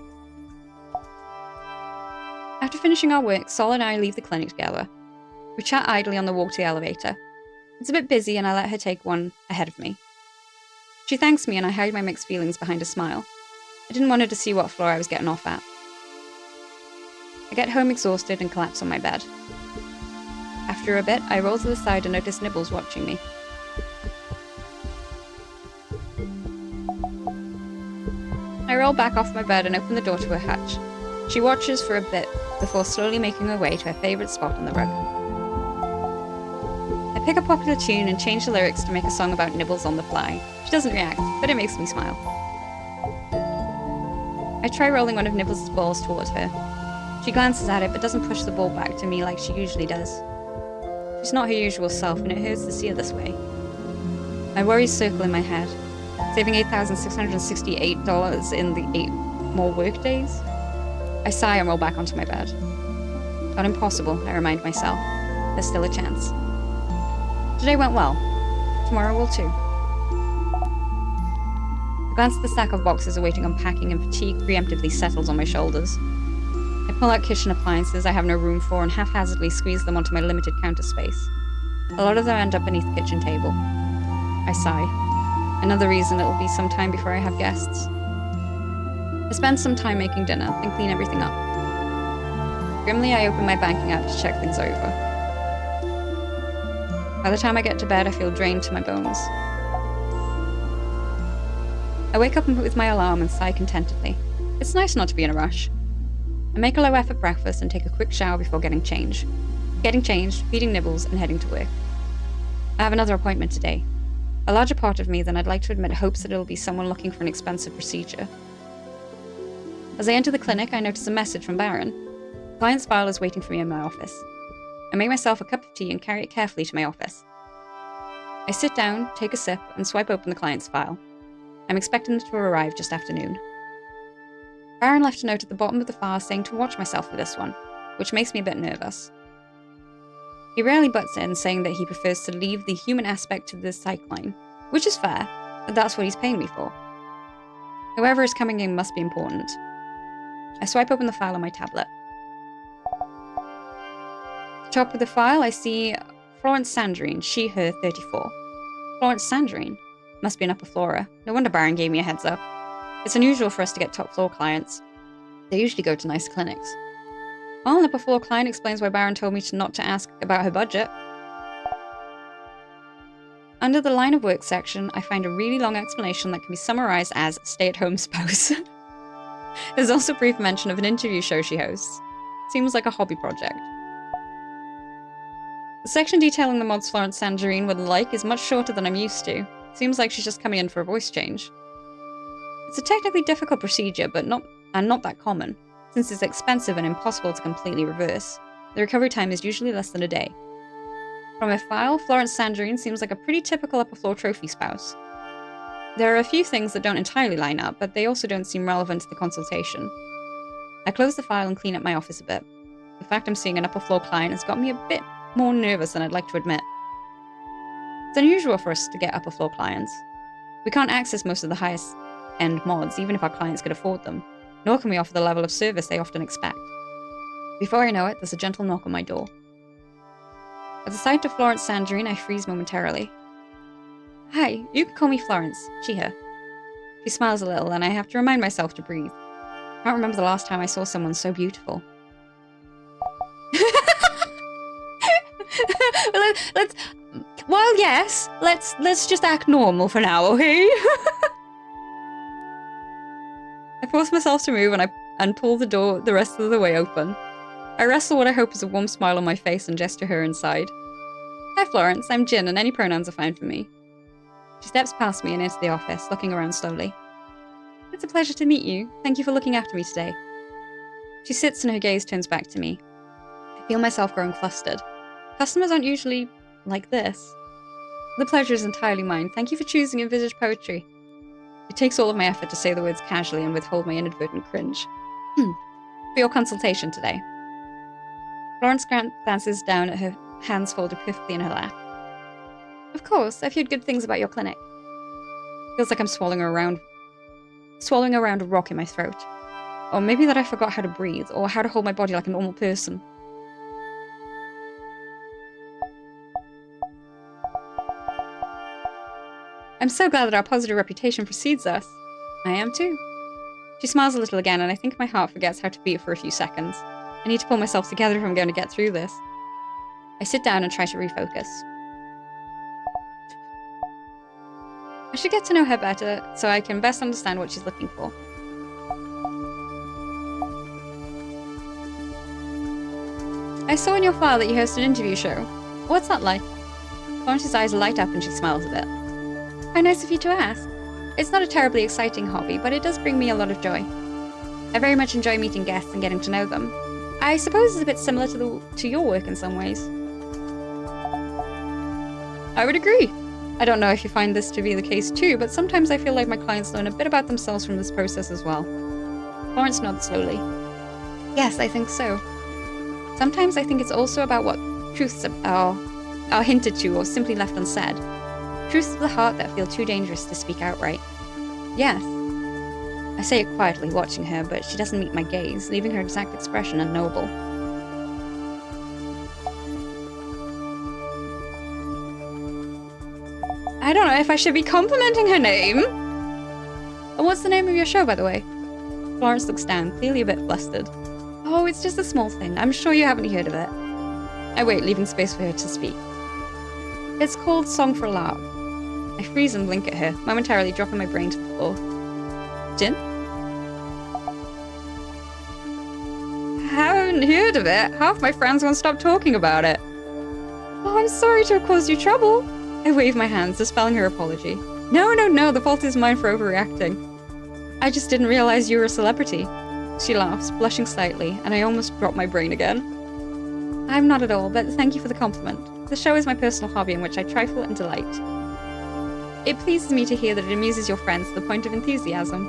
After finishing our work, Sol and I leave the clinic together. We chat idly on the walk to the elevator. It's a bit busy and I let her take one ahead of me. She thanks me and I hide my mixed feelings behind a smile. I didn't want her to see what floor I was getting off at. I get home exhausted and collapse on my bed. After a bit, I roll to the side and notice Nibbles watching me. I roll back off my bed and open the door to her hutch. She watches for a bit before slowly making her way to her favourite spot on the rug. I pick a popular tune and change the lyrics to make a song about Nibbles on the fly. She doesn't react, but it makes me smile. I try rolling one of Nibbles' balls towards her. She glances at it but doesn't push the ball back to me like she usually does. She's not her usual self and it hurts to see her this way. My worries circle in my head, saving $8,668 in the 8 more work days. I sigh and roll back onto my bed. Not impossible, I remind myself. There's still a chance. Today went well. Tomorrow will too. I glance at the stack of boxes awaiting unpacking and fatigue preemptively settles on my shoulders. I pull out kitchen appliances I have no room for and haphazardly squeeze them onto my limited counter space. A lot of them end up beneath the kitchen table. I sigh. Another reason it will be some time before I have guests. I spend some time making dinner, then clean everything up. Grimly, I open my banking app to check things over. By the time I get to bed, I feel drained to my bones. I wake up with my alarm and sigh contentedly. It's nice not to be in a rush. I make a low-effort breakfast and take a quick shower before getting changed, feeding Nibbles, and heading to work. I have another appointment today. A larger part of me than I'd like to admit hopes that it'll be someone looking for an expensive procedure. As I enter the clinic, I notice a message from Baron. The client's file is waiting for me in my office. I make myself a cup of tea and carry it carefully to my office. I sit down, take a sip, and swipe open the client's file. I'm expecting them to arrive just after noon. Baron left a note at the bottom of the file saying to watch myself for this one, which makes me a bit nervous. He rarely butts in, saying that he prefers to leave the human aspect to the psych line, which is fair, but that's what he's paying me for. Whoever is coming in must be important. I swipe open the file on my tablet. At the top of the file, I see Florence Sandrine, she, her, 34. Florence Sandrine? Must be an upper floorer. No wonder Baron gave me a heads up. It's unusual for us to get top floor clients. They usually go to nice clinics. Well, an upper floor client explains why Baron told me not to ask about her budget. Under the line of work section, I find a really long explanation that can be summarized as stay-at-home spouse. There's also brief mention of an interview show she hosts. Seems like a hobby project. The section detailing the mods Florence Sandrine would like is much shorter than I'm used to. Seems like she's just coming in for a voice change. It's a technically difficult procedure, but not that common. Since it's expensive and impossible to completely reverse, the recovery time is usually less than a day. From her file, Florence Sandrine seems like a pretty typical upper floor trophy spouse. There are a few things that don't entirely line up, but they also don't seem relevant to the consultation. I close the file and clean up my office a bit. The fact I'm seeing an upper floor client has got me a bit more nervous than I'd like to admit. It's unusual for us to get upper floor clients. We can't access most of the highest end mods, even if our clients could afford them, nor can we offer the level of service they often expect. Before I know it, there's a gentle knock on my door. At the sight of Florence Sandrine, I freeze momentarily. Hi, you can call me Florence, she, her. She smiles a little, and I have to remind myself to breathe. I can't remember the last time I saw someone so beautiful. Let's just act normal for now, okay? I force myself to move and pull the door the rest of the way open. I wrestle what I hope is a warm smile on my face and gesture her inside. Hi Florence, I'm Jin and any pronouns are fine for me. She steps past me and into the office, looking around slowly. It's a pleasure to meet you. Thank you for looking after me today. She sits and her gaze turns back to me. I feel myself growing flustered. Customers aren't usually like this. The pleasure is entirely mine. Thank you for choosing Envisage Poetry. It takes all of my effort to say the words casually and withhold my inadvertent cringe. For your consultation today. Florence glances down at her hands folded perfectly in her lap. Of course, I've heard good things about your clinic. Feels like I'm swallowing around a rock in my throat. Or maybe that I forgot how to breathe, or how to hold my body like a normal person. I'm so glad that our positive reputation precedes us. I am too. She smiles a little again, and I think my heart forgets how to beat for a few seconds. I need to pull myself together if I'm going to get through this. I sit down and try to refocus. I should get to know her better, so I can best understand what she's looking for. I saw in your file that you host an interview show. What's that like? Florence's eyes light up and she smiles a bit. How nice of you to ask. It's not a terribly exciting hobby, but it does bring me a lot of joy. I very much enjoy meeting guests and getting to know them. I suppose it's a bit similar to your work in some ways. I would agree. I don't know if you find this to be the case too, but sometimes I feel like my clients learn a bit about themselves from this process as well. Florence nods slowly. Yes, I think so. Sometimes I think it's also about what truths are hinted to or simply left unsaid. Truths of the heart that feel too dangerous to speak outright. Yes. I say it quietly, watching her, but she doesn't meet my gaze, leaving her exact expression unknowable. I don't know if I should be complimenting her name. And what's the name of your show, by the way? Florence looks down, clearly a bit flustered. Oh, it's just a small thing. I'm sure you haven't heard of it. I wait, leaving space for her to speak. It's called Song for a Lark. I freeze and blink at her, momentarily dropping my brain to the floor. Jin? Haven't heard of it. Half my friends won't stop talking about it. Oh, I'm sorry to have caused you trouble. I wave my hands, dispelling her apology. No, the fault is mine for overreacting. I just didn't realize you were a celebrity. She laughs, blushing slightly, and I almost drop my brain again. I'm not at all, but thank you for the compliment. The show is my personal hobby in which I trifle and delight. It pleases me to hear that it amuses your friends to the point of enthusiasm.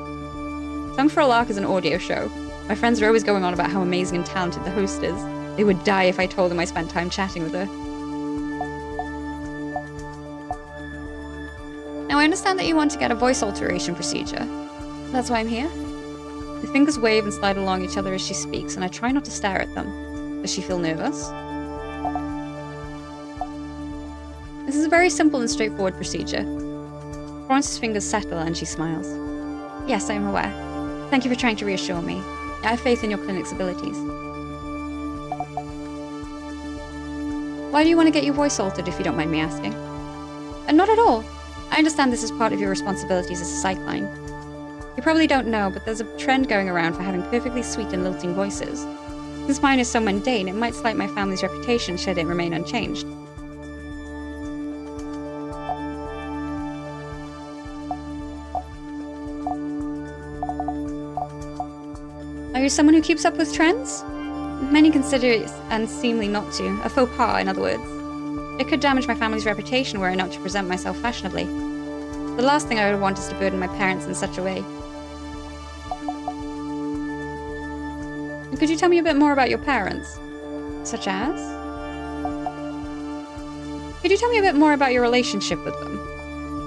Song for a Lark is an audio show. My friends are always going on about how amazing and talented the host is. They would die if I told them I spent time chatting with her. Now I understand that you want to get a voice alteration procedure. That's why I'm here. The fingers wave and slide along each other as she speaks, and I try not to stare at them. Does she feel nervous? This is a very simple and straightforward procedure. Florence's fingers settle and she smiles. Yes, I am aware. Thank you for trying to reassure me. I have faith in your clinic's abilities. Why do you want to get your voice altered, if you don't mind me asking? Not at all. I understand this is part of your responsibilities as a psychline. You probably don't know, but there's a trend going around for having perfectly sweet and lilting voices. Since mine is so mundane, it might slight my family's reputation should it remain unchanged. Are you someone who keeps up with trends? Many consider it unseemly not to, a faux pas, in other words. It could damage my family's reputation were I not to present myself fashionably. The last thing I would want is to burden my parents in such a way. Could you tell me a bit more about your parents? Such as? Could you tell me a bit more about your relationship with them?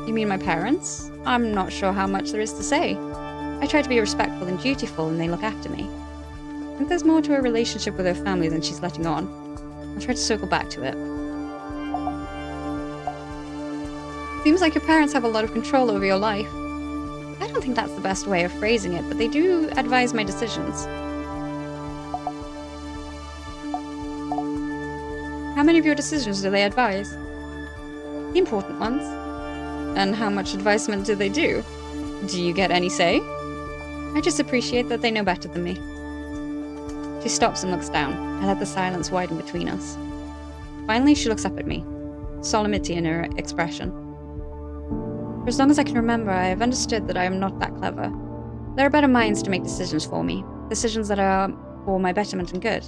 You mean my parents? I'm not sure how much there is to say. I try to be respectful and dutiful, and they look after me. I think there's more to her relationship with her family than she's letting on. I'll try to circle back to it. Seems like your parents have a lot of control over your life. I don't think that's the best way of phrasing it, but they do advise my decisions. How many of your decisions do they advise? The important ones. And how much advisement do they do? Do you get any say? I just appreciate that they know better than me. She stops and looks down. I let the silence widen between us. Finally, she looks up at me, solemnity in her expression. For as long as I can remember, I have understood that I am not that clever. There are better minds to make decisions for me, decisions that are for my betterment and good.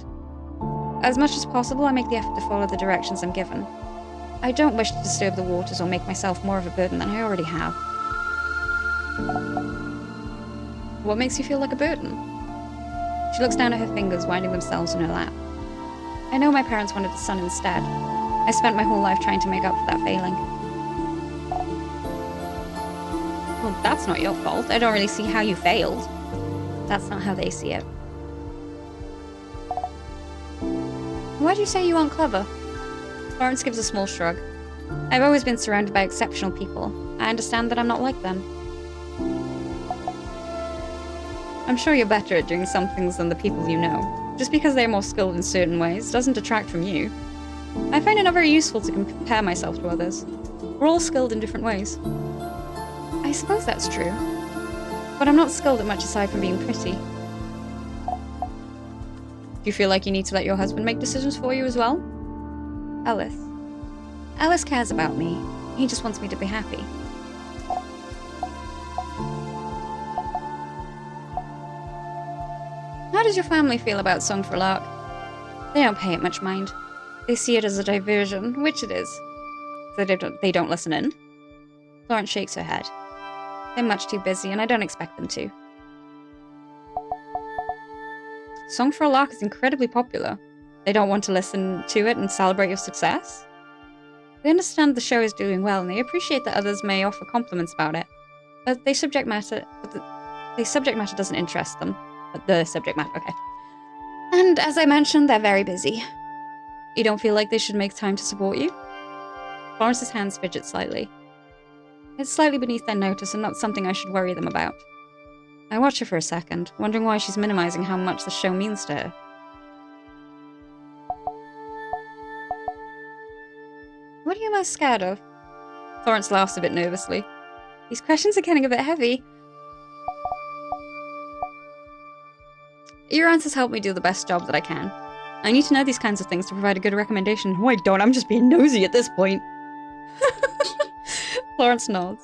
As much as possible, I make the effort to follow the directions I'm given. I don't wish to disturb the waters or make myself more of a burden than I already have. What makes you feel like a burden? She looks down at her fingers, winding themselves in her lap. I know my parents wanted a son instead. I spent my whole life trying to make up for that failing. Well, that's not your fault. I don't really see how you failed. That's not how they see it. Why do you say you aren't clever? Florence gives a small shrug. I've always been surrounded by exceptional people. I understand that I'm not like them. I'm sure you're better at doing some things than the people you know. Just because they're more skilled in certain ways doesn't detract from you. I find it not very useful to compare myself to others. We're all skilled in different ways. I suppose that's true. But I'm not skilled at much aside from being pretty. Do you feel like you need to let your husband make decisions for you as well? Ellis. Ellis cares about me. He just wants me to be happy. How does your family feel about Song for a Lark? They don't pay it much mind. They see it as a diversion, which it is. So they don't listen in. Florence shakes her head. They're much too busy, and I don't expect them to. Song for a Lark is incredibly popular. They don't want to listen to it and celebrate your success. They understand the show is doing well, and they appreciate that others may offer compliments about it. But the subject matter doesn't interest them. But the subject matter, okay. And as I mentioned, they're very busy. You don't feel like they should make time to support you? Florence's hands fidget slightly. It's slightly beneath their notice and not something I should worry them about. I watch her for a second, wondering why she's minimizing how much the show means to her. What are you most scared of? Florence laughs a bit nervously. These questions are getting a bit heavy. Your answers help me do the best job that I can. I need to know these kinds of things to provide a good recommendation. Oh, I don't. I'm just being nosy at this point. Florence nods.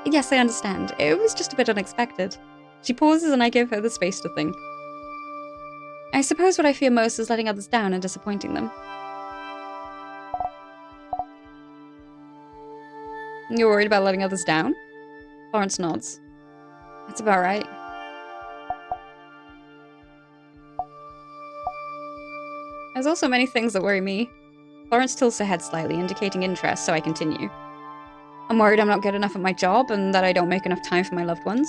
Yes, I understand. It was just a bit unexpected. She pauses and I give her the space to think. I suppose what I fear most is letting others down and disappointing them. You're worried about letting others down? Florence nods. That's about right. There's also many things that worry me. Florence tilts her head slightly, indicating interest, so I continue. I'm worried I'm not good enough at my job and that I don't make enough time for my loved ones.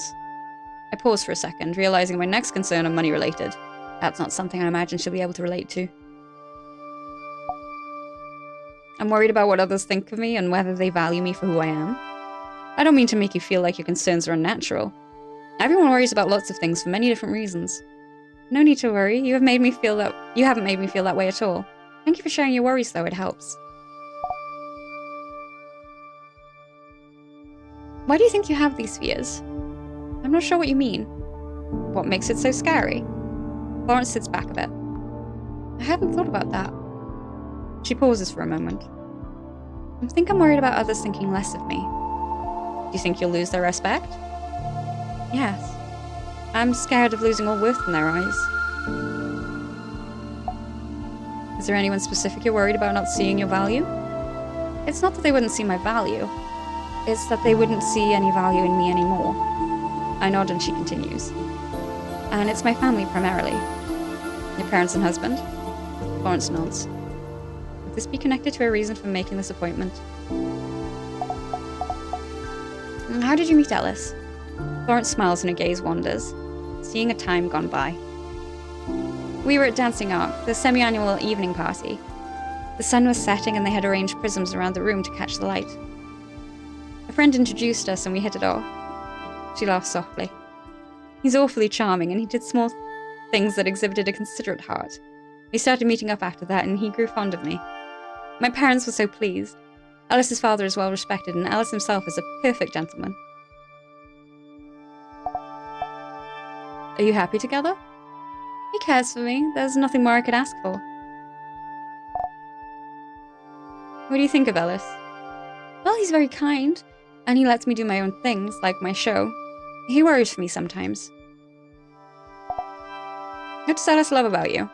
I pause for a second, realizing my next concern are money-related. That's not something I imagine she'll be able to relate to. I'm worried about what others think of me and whether they value me for who I am. I don't mean to make you feel like your concerns are unnatural. Everyone worries about lots of things for many different reasons. No need to worry, you haven't made me feel that way at all. Thank you for sharing your worries though, it helps. Why do you think you have these fears? I'm not sure what you mean. What makes it so scary? Florence sits back a bit. I hadn't thought about that. She pauses for a moment. I think I'm worried about others thinking less of me. Do you think you'll lose their respect? Yes. I'm scared of losing all worth in their eyes. Is there anyone specific you're worried about not seeing your value? It's not that they wouldn't see my value. It's that they wouldn't see any value in me anymore. I nod and she continues. And it's my family primarily. Your parents and husband? Florence nods. Would this be connected to a reason for making this appointment? How did you meet Ellis? Florence smiles and her gaze wanders, seeing a time gone by. We were at Dancing Arc, the semi-annual evening party. The sun was setting and they had arranged prisms around the room to catch the light. A friend introduced us and we hit it off. She laughed softly. He's awfully charming and he did small things that exhibited a considerate heart. We started meeting up after that and he grew fond of me. My parents were so pleased. Ellis's father is well respected and Ellis himself is a perfect gentleman. Are you happy together? He cares for me. There's nothing more I could ask for. What do you think of Ellis? Well, he's very kind, and he lets me do my own things, like my show. He worries for me sometimes. What does Ellis love about you?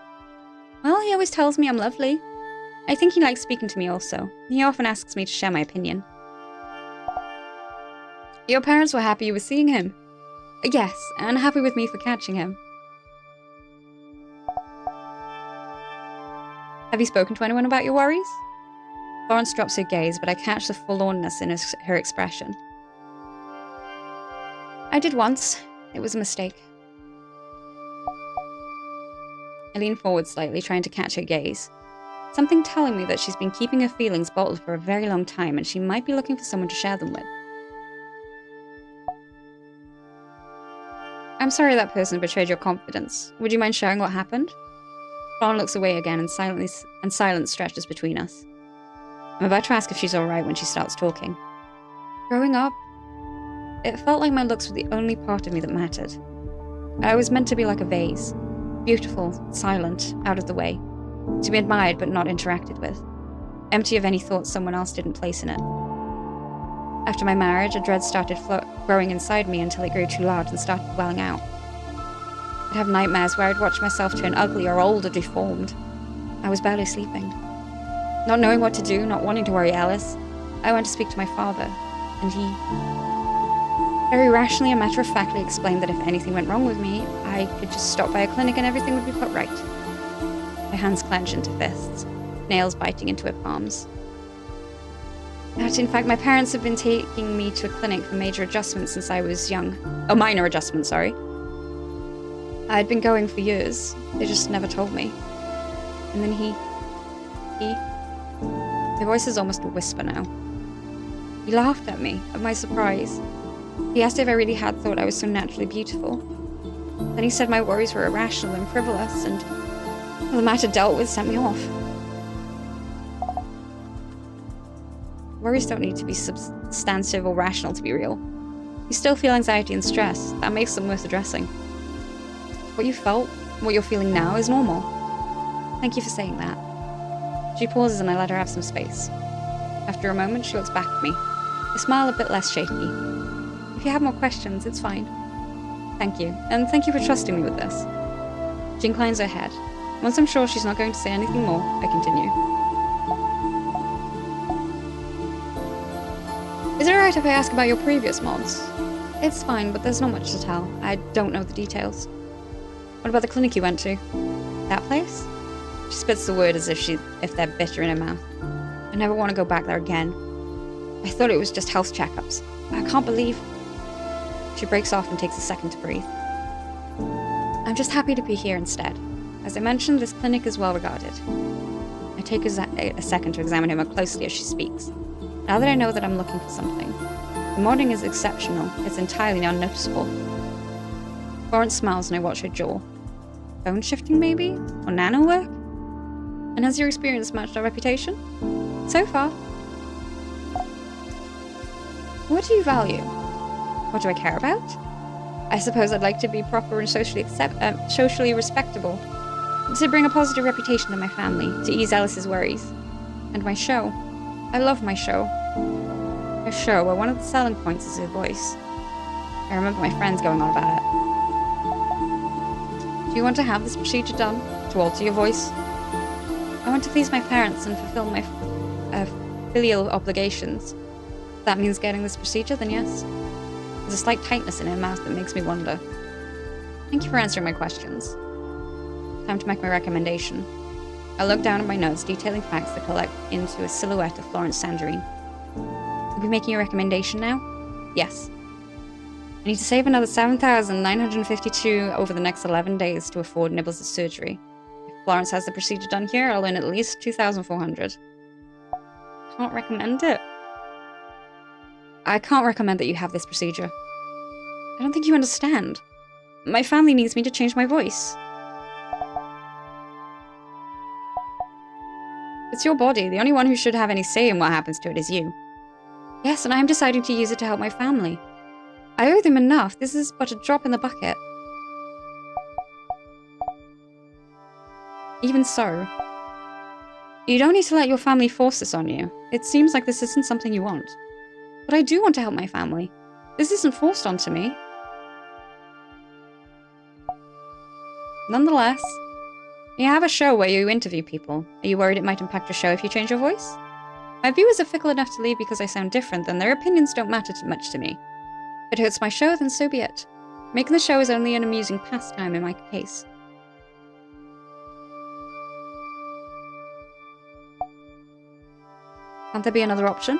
Well, he always tells me I'm lovely. I think he likes speaking to me also. He often asks me to share my opinion. Your parents were happy you were seeing him? Yes, and happy with me for catching him. Have you spoken to anyone about your worries? Florence drops her gaze, but I catch the forlornness in her expression. I did once. It was a mistake. I lean forward slightly, trying to catch her gaze. Something telling me that she's been keeping her feelings bottled for a very long time, and she might be looking for someone to share them with. I'm sorry that person betrayed your confidence. Would you mind sharing what happened? Fawn looks away again, and silence stretches between us. I'm about to ask if she's alright when she starts talking. Growing up, it felt like my looks were the only part of me that mattered. I was meant to be like a vase. Beautiful, silent, out of the way. To be admired but not interacted with. Empty of any thoughts someone else didn't place in it. After my marriage, a dread started growing inside me until it grew too large and started welling out. I'd have nightmares where I'd watch myself turn ugly or old or deformed. I was barely sleeping. Not knowing what to do, not wanting to worry Alice, I went to speak to my father, and he very rationally and matter-of-factly explained that if anything went wrong with me, I could just stop by a clinic and everything would be put right. My hands clenched into fists, nails biting into her palms. That, in fact, my parents have been taking me to a clinic for major adjustments since I was young. Oh, minor adjustments, sorry. I'd been going for years. They just never told me. And then he... My voice is almost a whisper now. He laughed at me, at my surprise. He asked if I really had thought I was so naturally beautiful. Then he said my worries were irrational and frivolous, and the matter dealt with sent me off. Worries don't need to be substantive or rational to be real. You still feel anxiety and stress. That makes them worth addressing. What you felt, what you're feeling now, is normal. Thank you for saying that. She pauses and I let her have some space. After a moment, she looks back at me, a smile a bit less shaky. If you have more questions, it's fine. Thank you, and thank you for trusting me with this. She inclines her head. Once I'm sure she's not going to say anything more, I continue. Is it alright if I ask about your previous mods? It's fine, but there's not much to tell. I don't know the details. What about the clinic you went to? That place? She spits the word as if they're bitter in her mouth. I never want to go back there again. I thought it was just health checkups. I can't believe... She breaks off and takes a second to breathe. I'm just happy to be here instead. As I mentioned, this clinic is well regarded. I take a second to examine her more closely as she speaks. Now that I know that I'm looking for something. The modding is exceptional. It's entirely unnoticeable. Florence smiles and I watch her jaw. Bone shifting maybe? Or nano work? And has your experience matched our reputation? So far. What do you value? What do I care about? I suppose I'd like to be proper and socially respectable. To bring a positive reputation to my family, to ease Alice's worries. And my show. I love my show. Her show, where one of the selling points is her voice. I remember my friends going on about it. Do you want to have this procedure done? To alter your voice? I want to please my parents and fulfill my filial obligations. If that means getting this procedure, then yes. There's a slight tightness in her mouth that makes me wonder. Thank you for answering my questions. Time to make my recommendation. I look down at my notes, detailing facts that collect into a silhouette of Florence Sanderine. You'll be making a recommendation now? Yes. I need to save another 7,952 over the next 11 days to afford Nibbles' surgery. If Florence has the procedure done here, I'll earn at least 2,400. Can't recommend it. I can't recommend that you have this procedure. I don't think you understand. My family needs me to change my voice. It's your body. The only one who should have any say in what happens to it is you. Yes, and I am deciding to use it to help my family. I owe them enough. This is but a drop in the bucket. Even so, you don't need to let your family force this on you. It seems like this isn't something you want. But I do want to help my family. This isn't forced onto me. Nonetheless, You have a show where you interview people. Are you worried it might impact your show if you change your voice? My viewers are fickle enough to leave because I sound different, then their opinions don't matter too much to me. If it hurts my show, then so be it. Making the show is only an amusing pastime in my case. Can't there be another option?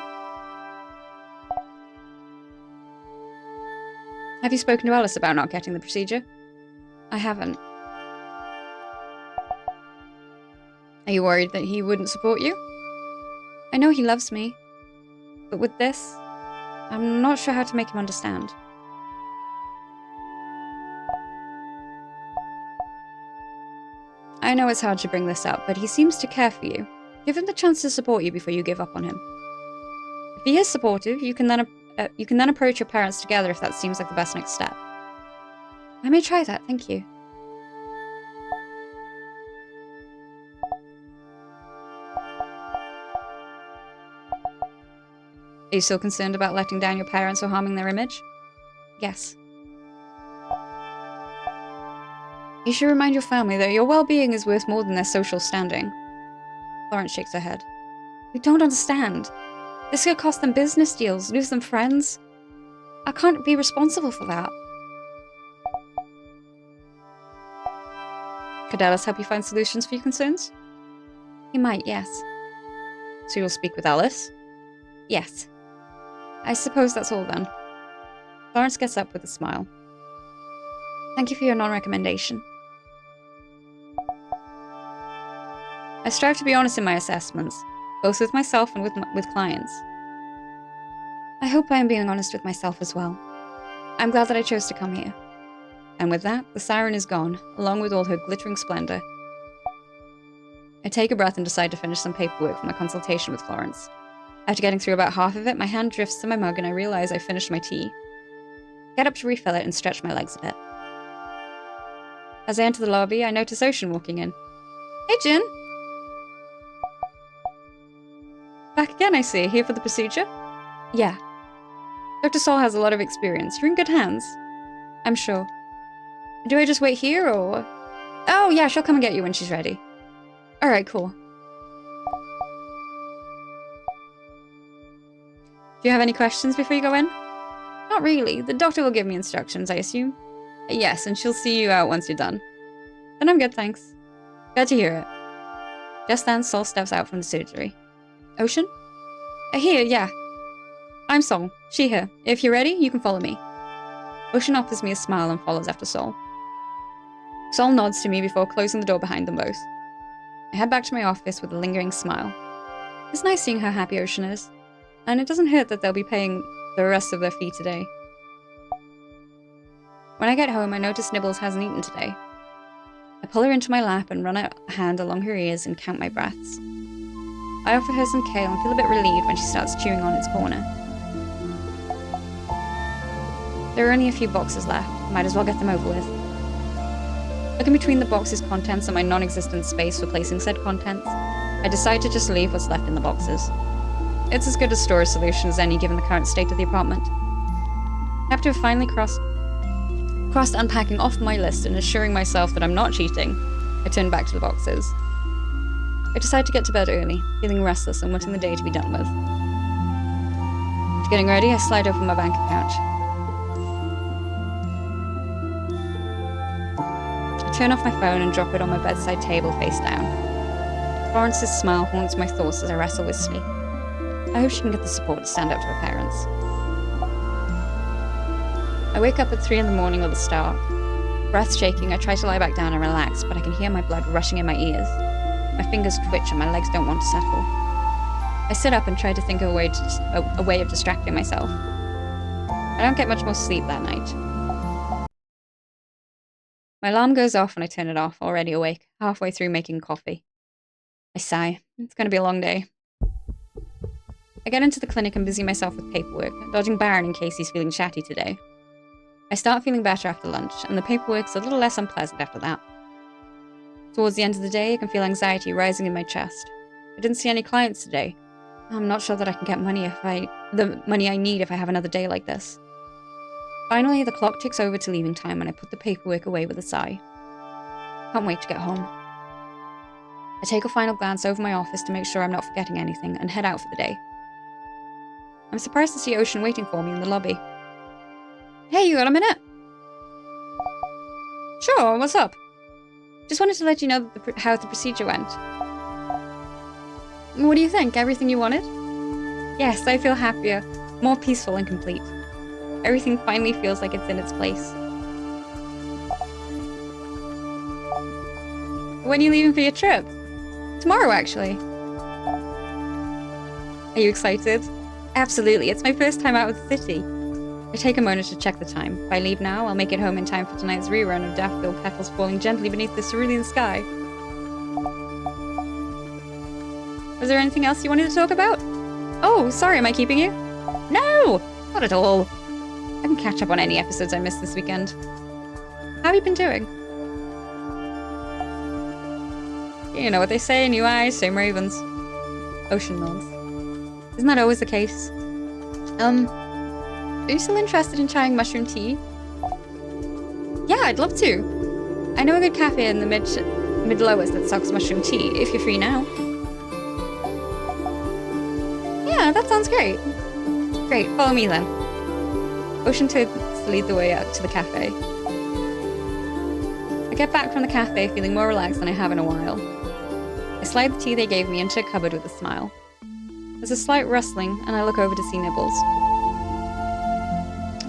Have you spoken to Alice about not getting the procedure? I haven't. Are you worried that he wouldn't support you? I know he loves me, but with this, I'm not sure how to make him understand. I know it's hard to bring this up, but he seems to care for you. Give him the chance to support you before you give up on him. If he is supportive, you can then approach your parents together if that seems like the best next step. I may try that, thank you. Are you still concerned about letting down your parents or harming their image? Yes. You should remind your family that your well-being is worth more than their social standing. Florence shakes her head. You don't understand. This could cost them business deals, lose them friends. I can't be responsible for that. Could Alice help you find solutions for your concerns? He might, yes. So you'll speak with Alice? Yes. I suppose that's all then. Florence gets up with a smile. Thank you for your non-recommendation. I strive to be honest in my assessments, both with myself and with clients. I hope I am being honest with myself as well. I'm glad that I chose to come here. And with that, the siren is gone, along with all her glittering splendor. I take a breath and decide to finish some paperwork for my consultation with Florence. After getting through about half of it, my hand drifts to my mug and I realize I finished my tea. I get up to refill it and stretch my legs a bit. As I enter the lobby, I notice Ocean walking in. Hey, Jin! Back again, I see. Here for the procedure? Yeah. Dr. Sol has a lot of experience. You're in good hands. I'm sure. Do I just wait here, or...? Oh, yeah, she'll come and get you when she's ready. Alright, cool. Do you have any questions before you go in? Not really. The doctor will give me instructions, I assume. Yes, and she'll see you out once you're done. Then I'm good, thanks. Glad to hear it. Just then, Sol steps out from the surgery. Ocean? Here, yeah. I'm Sol. She here. If you're ready, you can follow me. Ocean offers me a smile and follows after Sol. Sol nods to me before closing the door behind them both. I head back to my office with a lingering smile. It's nice seeing how happy Ocean is. And it doesn't hurt that they'll be paying the rest of their fee today. When I get home, I notice Nibbles hasn't eaten today. I pull her into my lap and run a hand along her ears and count my breaths. I offer her some kale and feel a bit relieved when she starts chewing on its corner. There are only a few boxes left. Might as well get them over with. Looking between the box's contents and my non-existent space for placing said contents, I decide to just leave what's left in the boxes. It's as good a storage solution as any given the current state of the apartment. After I've finally crossed unpacking off my list and assuring myself that I'm not cheating, I turn back to the boxes. I decide to get to bed early, feeling restless and wanting the day to be done with. After getting ready, I slide open my bank account. I turn off my phone and drop it on my bedside table face down. Florence's smile haunts my thoughts as I wrestle with sleep. I hope she can get the support to stand up to her parents. I wake up at 3 in the morning with a start. Breath shaking, I try to lie back down and relax, but I can hear my blood rushing in my ears. My fingers twitch and my legs don't want to settle. I sit up and try to think of a way of distracting myself. I don't get much more sleep that night. My alarm goes off and I turn it off, already awake, halfway through making coffee. I sigh. It's going to be a long day. I get into the clinic and busy myself with paperwork, dodging Baron in case he's feeling chatty today. I start feeling better after lunch, and the paperwork's a little less unpleasant after that. Towards the end of the day, I can feel anxiety rising in my chest. I didn't see any clients today. I'm not sure that I can get the money I need if I have another day like this. Finally, the clock ticks over to leaving time and I put the paperwork away with a sigh. Can't wait to get home. I take a final glance over my office to make sure I'm not forgetting anything and head out for the day. I'm surprised to see Ocean waiting for me in the lobby. Hey, you got a minute? Sure, what's up? Just wanted to let you know how the procedure went. What do you think? Everything you wanted? Yes, I feel happier, more peaceful and complete. Everything finally feels like it's in its place. When are you leaving for your trip? Tomorrow, actually. Are you excited? Absolutely, it's my first time out of the city. I take a moment to check the time. If I leave now, I'll make it home in time for tonight's rerun of daffodil petals falling gently beneath the cerulean sky. Was there anything else you wanted to talk about? Oh, sorry, am I keeping you? No! Not at all. I can catch up on any episodes I missed this weekend. How have you been doing? You know what they say, new eyes, same ravens. Ocean nods. Isn't that always the case? Are you still interested in trying mushroom tea? Yeah, I'd love to. I know a good cafe in the mid-lowers that stocks mushroom tea, if you're free now. Yeah, that sounds great. Great, follow me then. Ocean turns to lead the way out to the cafe. I get back from the cafe feeling more relaxed than I have in a while. I slide the tea they gave me into a cupboard with a smile. There's a slight rustling, and I look over to see Nibbles.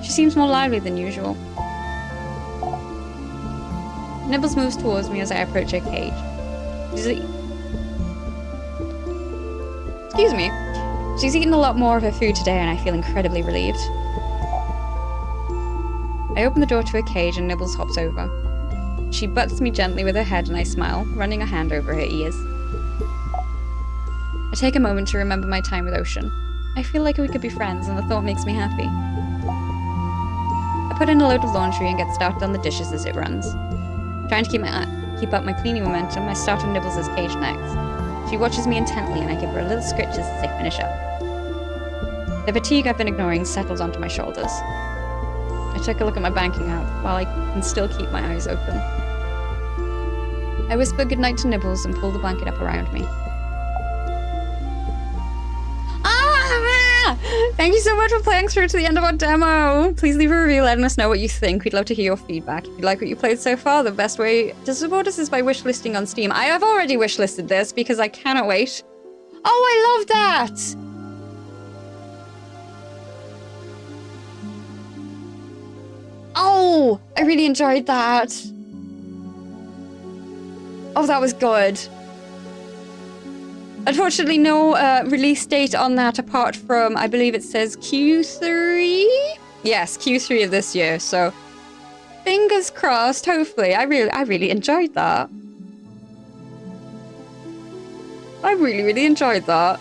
She seems more lively than usual. Nibbles moves towards me as I approach her cage. Excuse me. She's eaten a lot more of her food today, and I feel incredibly relieved. I open the door to her cage, and Nibbles hops over. She butts me gently with her head, and I smile, running a hand over her ears. I take a moment to remember my time with Ocean. I feel like we could be friends, and the thought makes me happy. I put in a load of laundry and get started on the dishes as it runs. Trying to keep up my cleaning momentum, I start on Nibbles' cage next. She watches me intently, and I give her a little scritches as I finish up. The fatigue I've been ignoring settles onto my shoulders. I take a look at my banking app while I can still keep my eyes open. I whisper goodnight to Nibbles and pull the blanket up around me. Thank you so much for playing through to the end of our demo. Please leave a review letting us know what you think. We'd love to hear your feedback. If you like what you played so far, the best way to support us is by wishlisting on Steam. I have already wishlisted this because I cannot wait. Oh, I love that! Oh, I really enjoyed that. Oh, that was good. Unfortunately, no release date on that apart from, I believe it says Q3? Yes, Q3 of this year, so fingers crossed, hopefully. I really enjoyed that. I really enjoyed that.